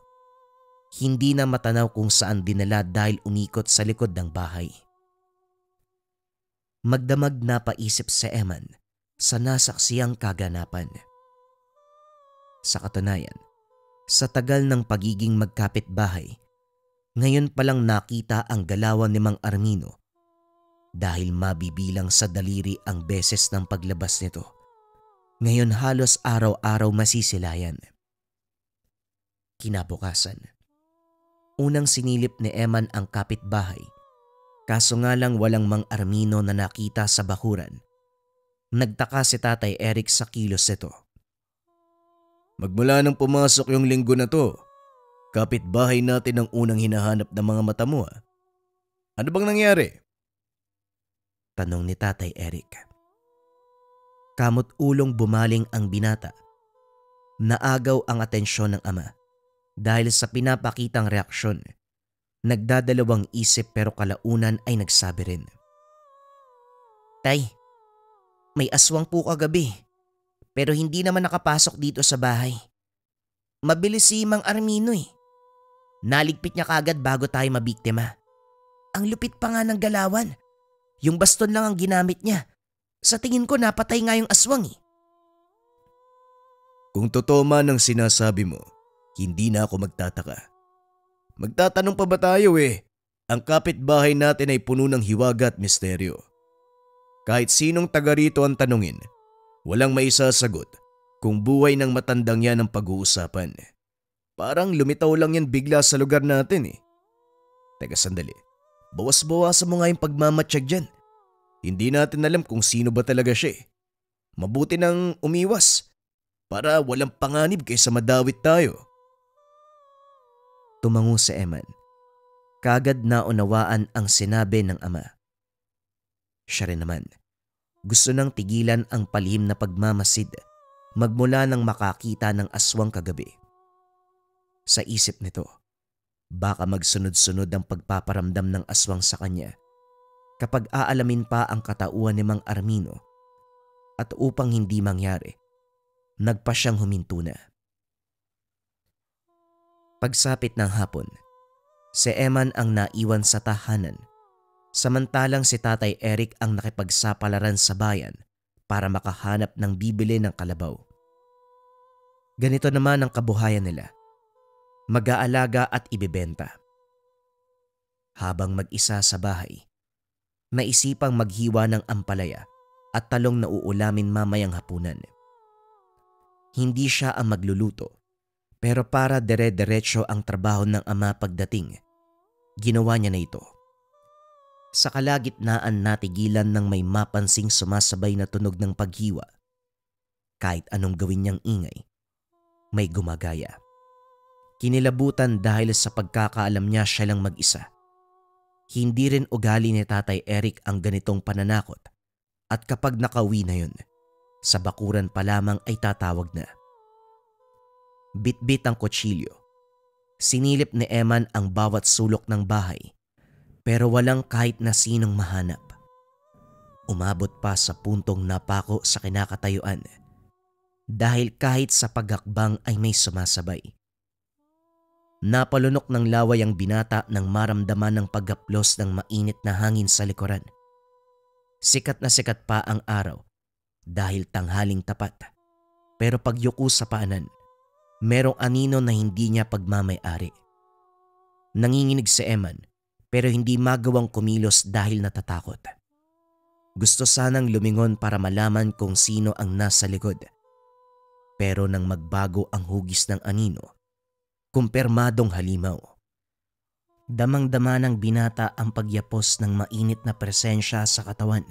Hindi na matanaw kung saan dinala dahil umikot sa likod ng bahay. Magdamag na paisip si Eman sa nasaksiyang kaganapan. Sa katunayan, sa tagal ng pagiging magkapit-bahay, ngayon palang nakita ang galawan ni Mang Armino dahil mabibilang sa daliri ang beses ng paglabas nito. Ngayon halos araw-araw masisilayan. Kinabukasan, unang sinilip ni Eman ang kapitbahay, kaso nga lang walang Mang Armino na nakita sa bakuran. Nagtaka si Tatay Eric sa kilos nito. Magmula nang pumasok yung linggo na to, kapitbahay natin ang unang hinahanap ng mga mata mo. Ano bang nangyari? Tanong ni Tatay Eric. Kamot ulong bumaling ang binata. Naagaw ang atensyon ng ama. Dahil sa pinapakitang reaksyon, nagdadalawang isip pero kalaunan ay nagsabi rin. Tay, may aswang po kagabi pero hindi naman nakapasok dito sa bahay. Mabilis si Mang Armino eh. Naligpit niya kagad bago tayo mabiktima. Ang lupit pa nga ng galawan. Yung baston lang ang ginamit niya. Sa tingin ko napatay nga yung aswang eh. Kung totoo man ang sinasabi mo, hindi na ako magtataka. Magtatanong pa ba tayo eh? Ang kapitbahay natin ay puno ng hiwaga at misteryo. Kahit sinong taga rito ang tanungin, walang maisasagot kung buhay ng matandang yan ang pag-uusapan. Parang lumitaw lang yan bigla sa lugar natin eh. Teka sandali, bawas-bawasan mo nga yung pagmamatsyag dyan. Hindi natin alam kung sino ba talaga siya eh. Mabuti nang umiwas para walang panganib kaysa madawit tayo. Tumango si Eman. Kagad naunawaan ang sinabi ng ama. Siya rin naman. Gusto nang tigilan ang palihim na pagmamasid magmula nang makakita ng aswang kagabi. Sa isip nito, baka magsunod-sunod ang pagpaparamdam ng aswang sa kanya kapag aalamin pa ang katauhan ni Mang Armino at upang hindi mangyari, nagpa siyang huminto na. Pagsapit ng hapon, si Eman ang naiwan sa tahanan samantalang si Tatay Eric ang nakipagsapalaran sa bayan para makahanap ng bibili ng kalabaw. Ganito naman ang kabuhayan nila. Mag-aalaga at ibebenta. Habang mag-isa sa bahay, naisipang maghiwa ng ampalaya at talong na uulamin mamayang hapunan. Hindi siya ang magluluto, pero para dire-diretso ang trabaho ng ama pagdating, ginawa niya na ito. Sa kalagitnaan natigilan ng may mapansing sumasabay na tunog ng paghiwa. Kahit anong gawin niyang ingay, may gumagaya. Kinilabutan dahil sa pagkakaalam niya siya lang mag-isa. Hindi rin ugali ni Tatay Eric ang ganitong pananakot at kapag nakauwi na yun, sa bakuran pa lamang ay tatawag na. Bitbit ang kutsilyo. Sinilip ni Eman ang bawat sulok ng bahay pero walang kahit na sinong mahanap. Umabot pa sa puntong napako sa kinakatayuan dahil kahit sa paghakbang ay may sumasabay. Napalunok ng laway ang binata nang maramdaman ng paghaplos ng mainit na hangin sa likuran. Sikat na sikat pa ang araw dahil tanghaling tapat. Pero pagyuko sa paanan, merong anino na hindi niya pagmamay-ari. Nanginginig si Eman pero hindi magawang kumilos dahil natatakot. Gusto sanang lumingon para malaman kung sino ang nasa likod. Pero nang magbago ang hugis ng anino, kumpirmadong halimaw. Damang-dama ng binata ang pagyapos ng mainit na presensya sa katawan.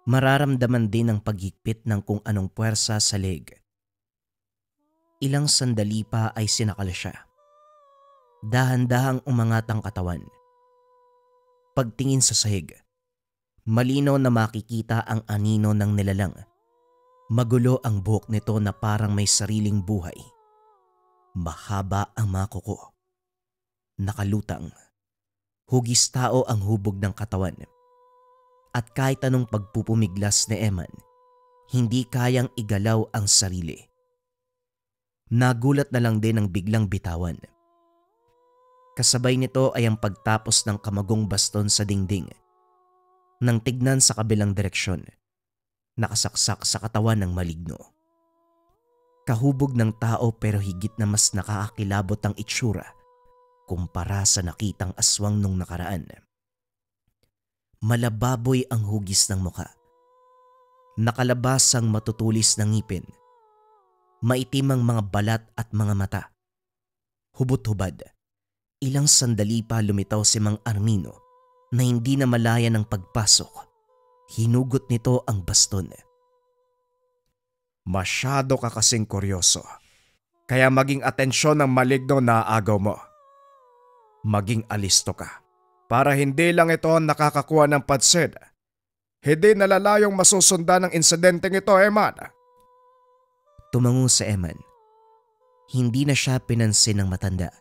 Mararamdaman din ang paghigpit ng kung anong puwersa sa leg. Ilang sandali pa ay sinakal siya. Dahan-dahang umangat ang katawan. Pagtingin sa sahig, malinaw na makikita ang anino ng nilalang. Magulo ang buhok nito na parang may sariling buhay. Mahaba ang mga kuko. Nakalutang. Hugis tao ang hubog ng katawan. At kahit anong pagpupumiglas ni Eman, hindi kayang igalaw ang sarili. Nagulat na lang din ang biglang bitawan. Kasabay nito ay ang pagtapos ng kamagong baston sa dingding. Nang tignan sa kabilang direksyon, nakasaksak sa katawan ng maligno. Kahubog ng tao pero higit na mas nakakakilabot ang itsura kumpara sa nakitang aswang nung nakaraan. Malababoy ang hugis ng muka. Nakalabas ang matutulis ng ngipin. Maitim ang mga balat at mga mata. Hubot-hubad. Ilang sandali pa lumitaw si Mang Armino na hindi na malaya ng pagpasok. Hinugot nito ang baston. Masyado ka kasing kuryoso. Kaya maging atensyon ng maligno na agaw mo. Maging alisto ka. Para hindi lang ito ang nakakakuha ng pansin. Hindi nalalayong masusundan ng insidenteng ito, Eman. Tumango si Eman. Hindi na siya pinansin ng matanda.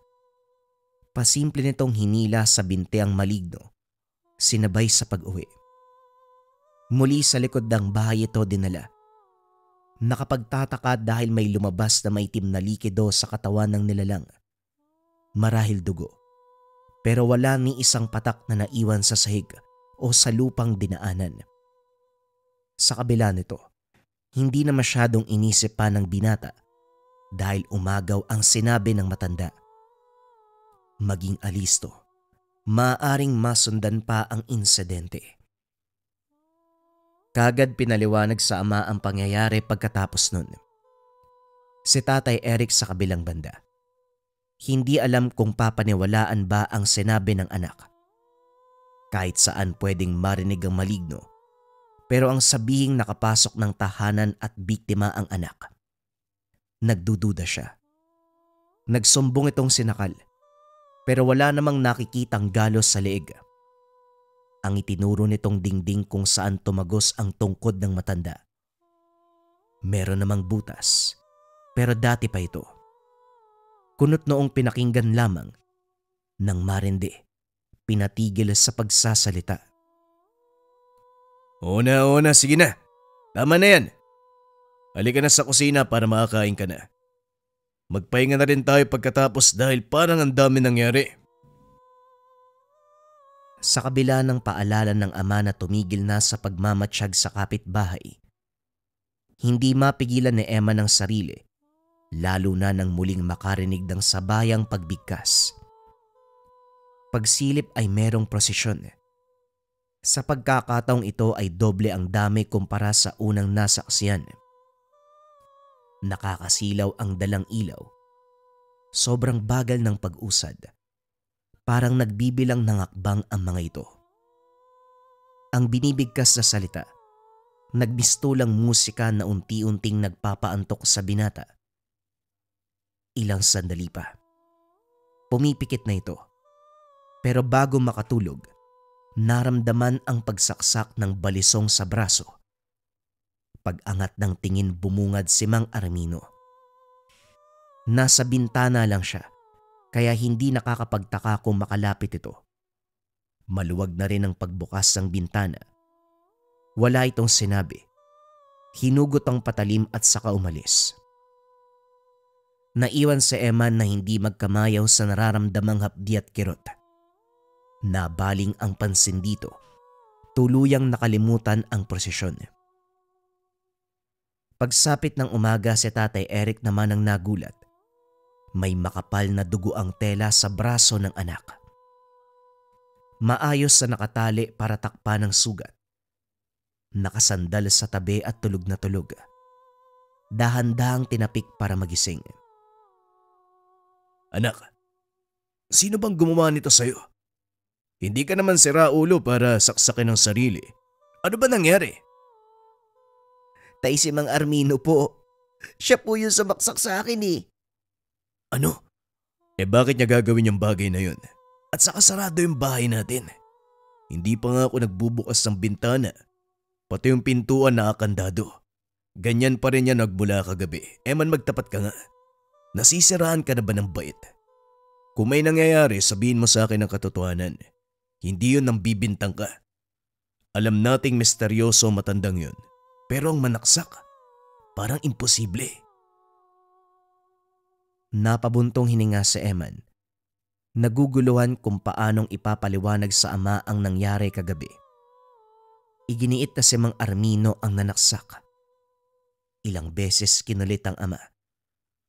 Pasimple nitong hinila sa binti ang maligno, sinabay sa pag-uwi. Muli sa likod ng bahay ito dinala. Nakapagtataka dahil may lumabas na maitim na likido sa katawan ng nilalang. Marahil dugo, pero wala ni isang patak na naiwan sa sahig o sa lupang dinaanan. Sa kabila nito, hindi na masyadong inisip pa ng binata dahil umagaw ang sinabi ng matanda. Maging alisto, maaaring masundan pa ang insidente. Kagad pinaliwanag sa ama ang pangyayari pagkatapos nun. Si Tatay Eric sa kabilang banda. Hindi alam kung papaniwalaan ba ang sinabi ng anak. Kahit saan pwedeng marinig ang maligno, pero ang sabihing nakapasok ng tahanan at biktima ang anak. Nagdududa siya. Nagsumbong itong sinakal, pero wala namang nakikitang galos sa leeg. Ang itinuro nitong dingding kung saan tumagos ang tungkod ng matanda. Meron namang butas, pero dati pa ito. Kunot noong pinakinggan lamang, nang marindi, pinatigil sa pagsasalita. O na, sige na. Tama na yan. Halika na sa kusina para makakain ka na. Magpahinga na rin tayo pagkatapos dahil parang ang dami nangyari. Sa kabila ng paalala ng ama na tumigil na sa pagmamatsyag sa kapitbahay, hindi mapigilan ni Emma ng sarili, lalo na nang muling makarinig ng sabayang pagbigkas. Pagsilip ay merong prosesyon. Sa pagkakataong ito ay doble ang dami kumpara sa unang nasaksiyan. Nakakasilaw ang dalang ilaw. Sobrang bagal ng pag-usad. Parang nagbibilang ng akbang ang mga ito. Ang binibigkas na salita, nagbistulang musika na unti-unting nagpapaantok sa binata. Ilang sandali pa. Pumipikit na ito. Pero bago makatulog, naramdaman ang pagsaksak ng balisong sa braso. Pag-angat ng tingin bumungad si Mang Armino. Nasa bintana lang siya, kaya hindi nakakapagtaka kung makalapit ito. Maluwag na rin ang pagbukas ng bintana. Wala itong sinabi. Hinugot ang patalim at saka umalis. Naiwan si Emma na hindi magkamayaw sa nararamdamang hapdi at kirot. Nabaling ang pansin dito. Tuluyang nakalimutan ang prosesyon. Pagsapit ng umaga si Tatay Eric naman ang nagulat. May makapal na dugo ang tela sa braso ng anak. Maayos na nakatali para takpan ng sugat. Nakasandal sa tabi at tulog na tulog. Dahan-dahang tinapik para magising. Anak, sino bang gumawa nito sa'yo? Hindi ka naman sira ulo para saksakin ng sarili. Ano ba nangyari? Tay si Mang Armino po. Siya po yung sumaksak sa akin eh. Ano? Bakit niya gagawin yung bagay na yun? At saka sarado yung bahay natin. Hindi pa nga ako nagbubukas ng bintana. Pati yung pintuan nakakandado. Ganyan pa rin yan nagbula kagabi. Man, magtapat ka nga. Nasisiraan ka na ba ng bait? Kung may nangyayari, sabihin mo sa akin ang katotohanan. Hindi yun nang bibintang ka. Alam nating misteryoso matandang yun. Pero ang manaksak, parang imposible. Napabuntong hininga si Eman. Naguguluhan kung paanong ipapaliwanag sa ama ang nangyari kagabi. Iginiit na si Mang Armino ang nanaksak. Ilang beses kinulit ang ama,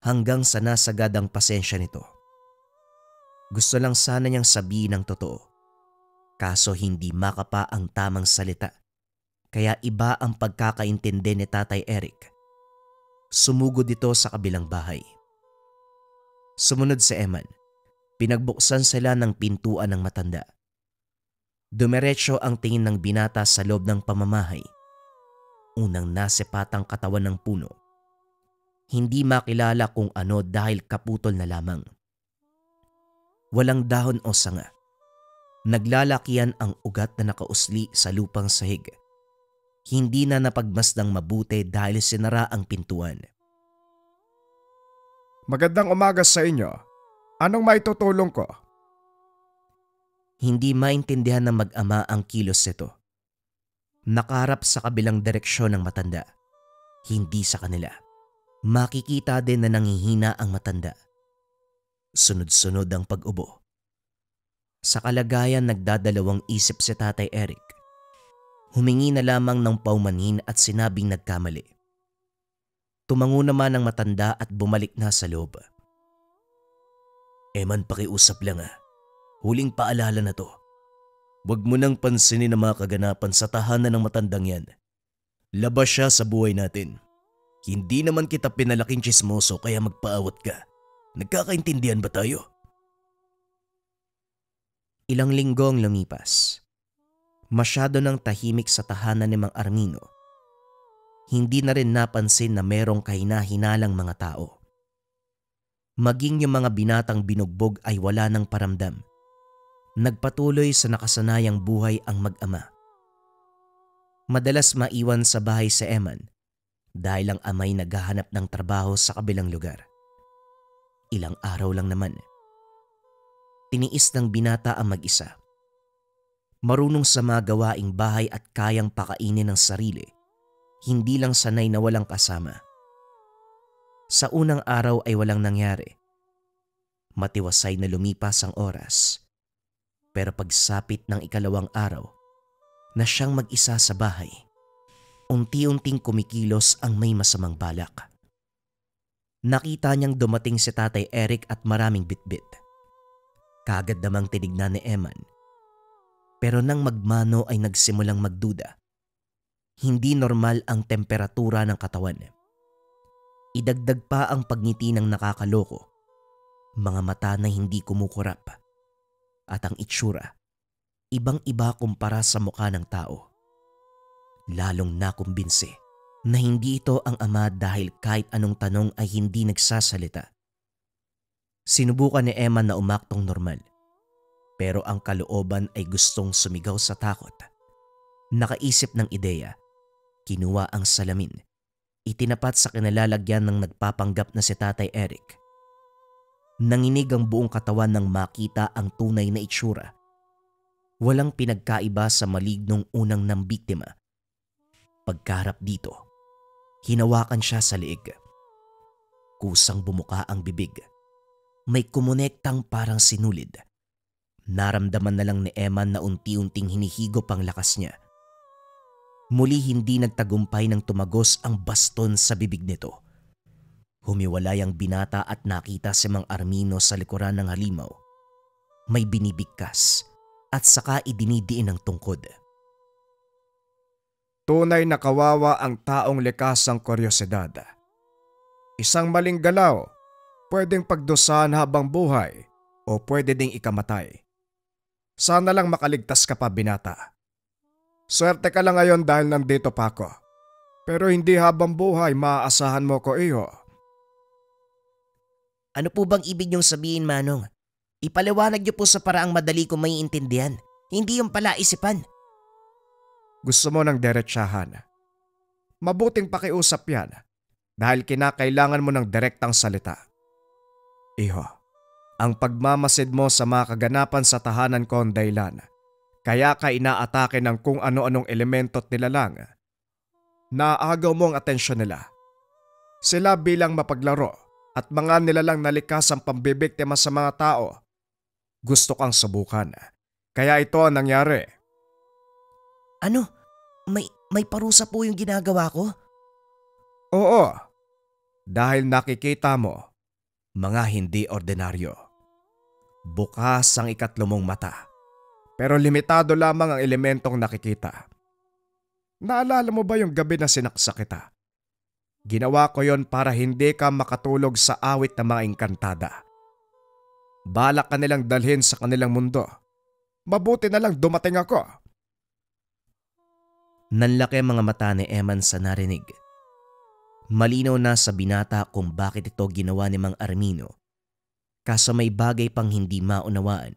hanggang sa nasagad ang pasensya nito. Gusto lang sana niyang sabihin ang totoo, kaso hindi makapa ang tamang salita, kaya iba ang pagkakaintindi ni Tatay Eric. Sumugod ito sa kabilang bahay. Sumunod si Eman. Pinagbuksan sila ng pintuan ng matanda. Dumiretso ang tingin ng binata sa loob ng pamamahay. Unang nasipatang katawan ng puno. Hindi makilala kung ano dahil kaputol na lamang. Walang dahon o sanga. Naglalakihan ang ugat na nakausli sa lupang sahig. Hindi na napagmasdang mabuti dahil sinara ang pintuan. Magandang umaga sa inyo. Anong maitutulong ko? Hindi maintindihan ng mag-ama ang kilos nito. Nakaharap sa kabilang direksyon ng matanda, hindi sa kanila. Makikita din na nangihina ang matanda. Sunod-sunod ang pag-ubo. Sa kalagayan nagdadalawang isip si Tatay Eric. Humingi na lamang ng paumanhin at sinabing nagkamali. Tumango naman ang matanda at bumalik na sa loob. Eman, pakiusap lang Huling paalala na to. Huwag mo nang pansinin ang mga kaganapan sa tahanan ng matandang yan. Labas siya sa buhay natin. Hindi naman kita pinalaking tsismoso kaya magpaawat ka. Nagkakaintindihan ba tayo? Ilang linggo ang lumipas. Masyado nang tahimik sa tahanan ni Mang Armino. Hindi na rin napansin na merong kahina-hinalang mga tao. Maging yung mga binatang binugbog ay wala ng paramdam. Nagpatuloy sa nakasanayang buhay ang mag-ama. Madalas maiwan sa bahay si Eman dahil ang amay naghahanap ng trabaho sa kabilang lugar. Ilang araw lang naman. Tiniis ng binata ang mag-isa. Marunong sa mga gawaing bahay at kayang pakainin ng sarili. Hindi lang sanay na walang kasama. Sa unang araw ay walang nangyari. Matiwasay na lumipas ang oras. Pero pagsapit ng ikalawang araw, na siyang mag-isa sa bahay, unti-unting kumikilos ang may masamang balak. Nakita niyang dumating si Tatay Eric at maraming bitbit. Kaagad namang tinignan ni Eman. Pero nang magmano ay nagsimulang magduda. Hindi normal ang temperatura ng katawan. Idagdag pa ang pagngiti ng nakakaloko. Mga mata na hindi kumukurap. At ang itsura, ibang-iba kumpara sa mukha ng tao. Lalong nakumbinsi na hindi ito ang ama dahil kahit anong tanong ay hindi nagsasalita. Sinubukan ni Emma na umaktong normal. Pero ang kalooban ay gustong sumigaw sa takot. Nakaisip ng ideya. Kinuha ang salamin. Itinapat sa kinalalagyan ng nagpapanggap na si Tatay Eric. Nanginig ang buong katawan nang makita ang tunay na itsura. Walang pinagkaiba sa malignong unang ng biktima. Pagkaharap dito, hinawakan siya sa liig. Kusang bumuka ang bibig. May kumunektang parang sinulid. Naramdaman na lang ni Eman na unti-unting hinihigop ang lakas niya. Muli hindi nagtagumpay ng tumagos ang baston sa bibig nito. Humiwalay ang binata at nakita si Mang Armino sa likuran ng halimaw. May binibigkas at saka idinidiin ang tungkod. Tunay na kawawa ang taong likas ang kuryosidad. Isang maling galaw, pwedeng pagdusahan habang buhay o pwede ding ikamatay. Sana lang makaligtas ka pa, binata. Swerte ka lang ngayon dahil nandito pa ako. Pero hindi habang buhay maaasahan mo ko, iyo. Ano po bang ibig niyong sabihin, Manong? Ipaliwanag niyo po sa paraang madali ko maiintindihan. Hindi yung palaisipan. Gusto mo ng diretsahan. Mabuting pakiusap yan dahil kinakailangan mo ng direktang salita. Iho, ang pagmamasid mo sa mga kaganapan sa tahanan ko ang dahilan. Kaya ka inaatake ng kung ano-anong elemento at nilalang. Naaagaw mo ang atensyon nila. Sila bilang mapaglaro at mga nilalang nalikas ang pambibiktima sa mga tao. Gusto kang subukan. Kaya ito ang nangyari. Ano? May parusa po yung ginagawa ko? Oo. Dahil nakikita mo, mga hindi ordinaryo. Bukas ang ikatlo mong mata. Pero limitado lamang ang elementong nakikita. Naalala mo ba yung gabi na sinaksak kita? Ginawa ko yon para hindi ka makatulog sa awit ng mga engkantada. Balak ka nilang dalhin sa kanilang mundo. Mabuti na lang dumating ako. Nanlaki ang mga mata ni Eman sa narinig. Malinaw na sa binata kung bakit ito ginawa ni Mang Armino. Kaso may bagay pang hindi maunawaan.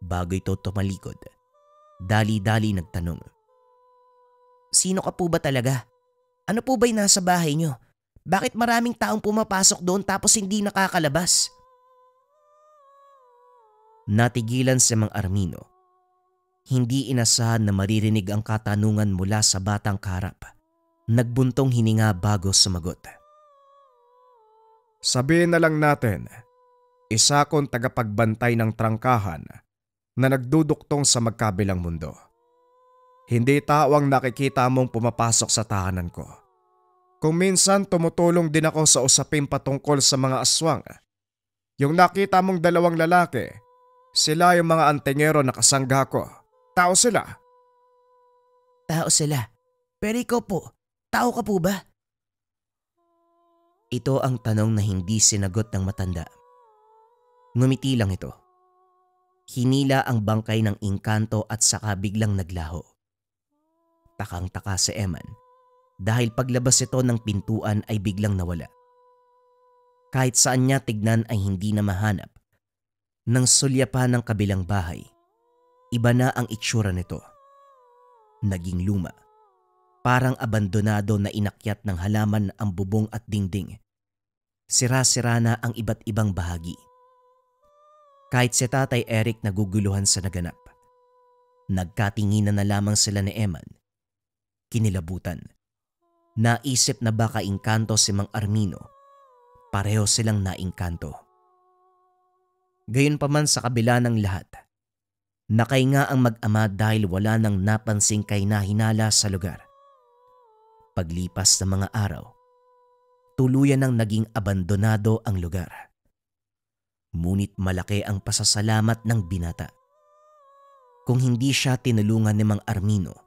Bago ito tumalikod, dali-dali nagtanong. Sino ka po ba talaga? Ano po ba'y nasa bahay niyo? Bakit maraming taong pumapasok doon tapos hindi nakakalabas? Natigilan si Mang Armino. Hindi inasahan na maririnig ang katanungan mula sa batang kaharap. Nagbuntong hininga bago sumagot. Sabihin na lang natin, isa akong tagapagbantay ng trangkahan na nagduduktong sa magkabilang mundo. Hindi tao ang nakikita mong pumapasok sa tahanan ko. Kung minsan tumutulong din ako sa usapin patungkol sa mga aswang. Yung nakita mong dalawang lalaki, sila yung mga antingero na kasangga ko. Tao sila. Tao sila. Pero ikaw po, tao ka po ba? Ito ang tanong na hindi sinagot ng matanda. Ngumiti lang ito. Hinila ang bangkay ng engkanto at saka biglang naglaho. Takang-taka si Eman dahil paglabas ito ng pintuan ay biglang nawala. Kahit saan niya tignan ay hindi na mahanap. Nang sulyapan ng kabilang bahay, iba na ang itsura nito. Naging luma. Parang abandonado na inakyat ng halaman ang bubong at dingding. Sira-sira na ang iba't ibang bahagi. Kahit si Tatay Eric naguguluhan sa naganap. Nagkatinginan na lamang sila ni Eman. Kinilabutan. Naisip na baka engkanto si Mang Armino. Pareho silang naengkanto. Gayunpaman sa kabila ng lahat, nakahinga ang mag-ama dahil wala nang napansing kahinahinala sa lugar. Paglipas ng mga araw, tuluyan nang naging abandonado ang lugar. Ngunit malaki ang pasasalamat ng binata. Kung hindi siya tinulungan ni Mang Armino,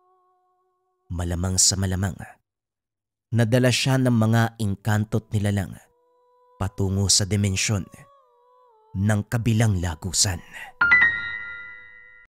malamang sa malamang, nadala siya ng mga engkanto't nilalang patungo sa dimensyon ng kabilang lagusan.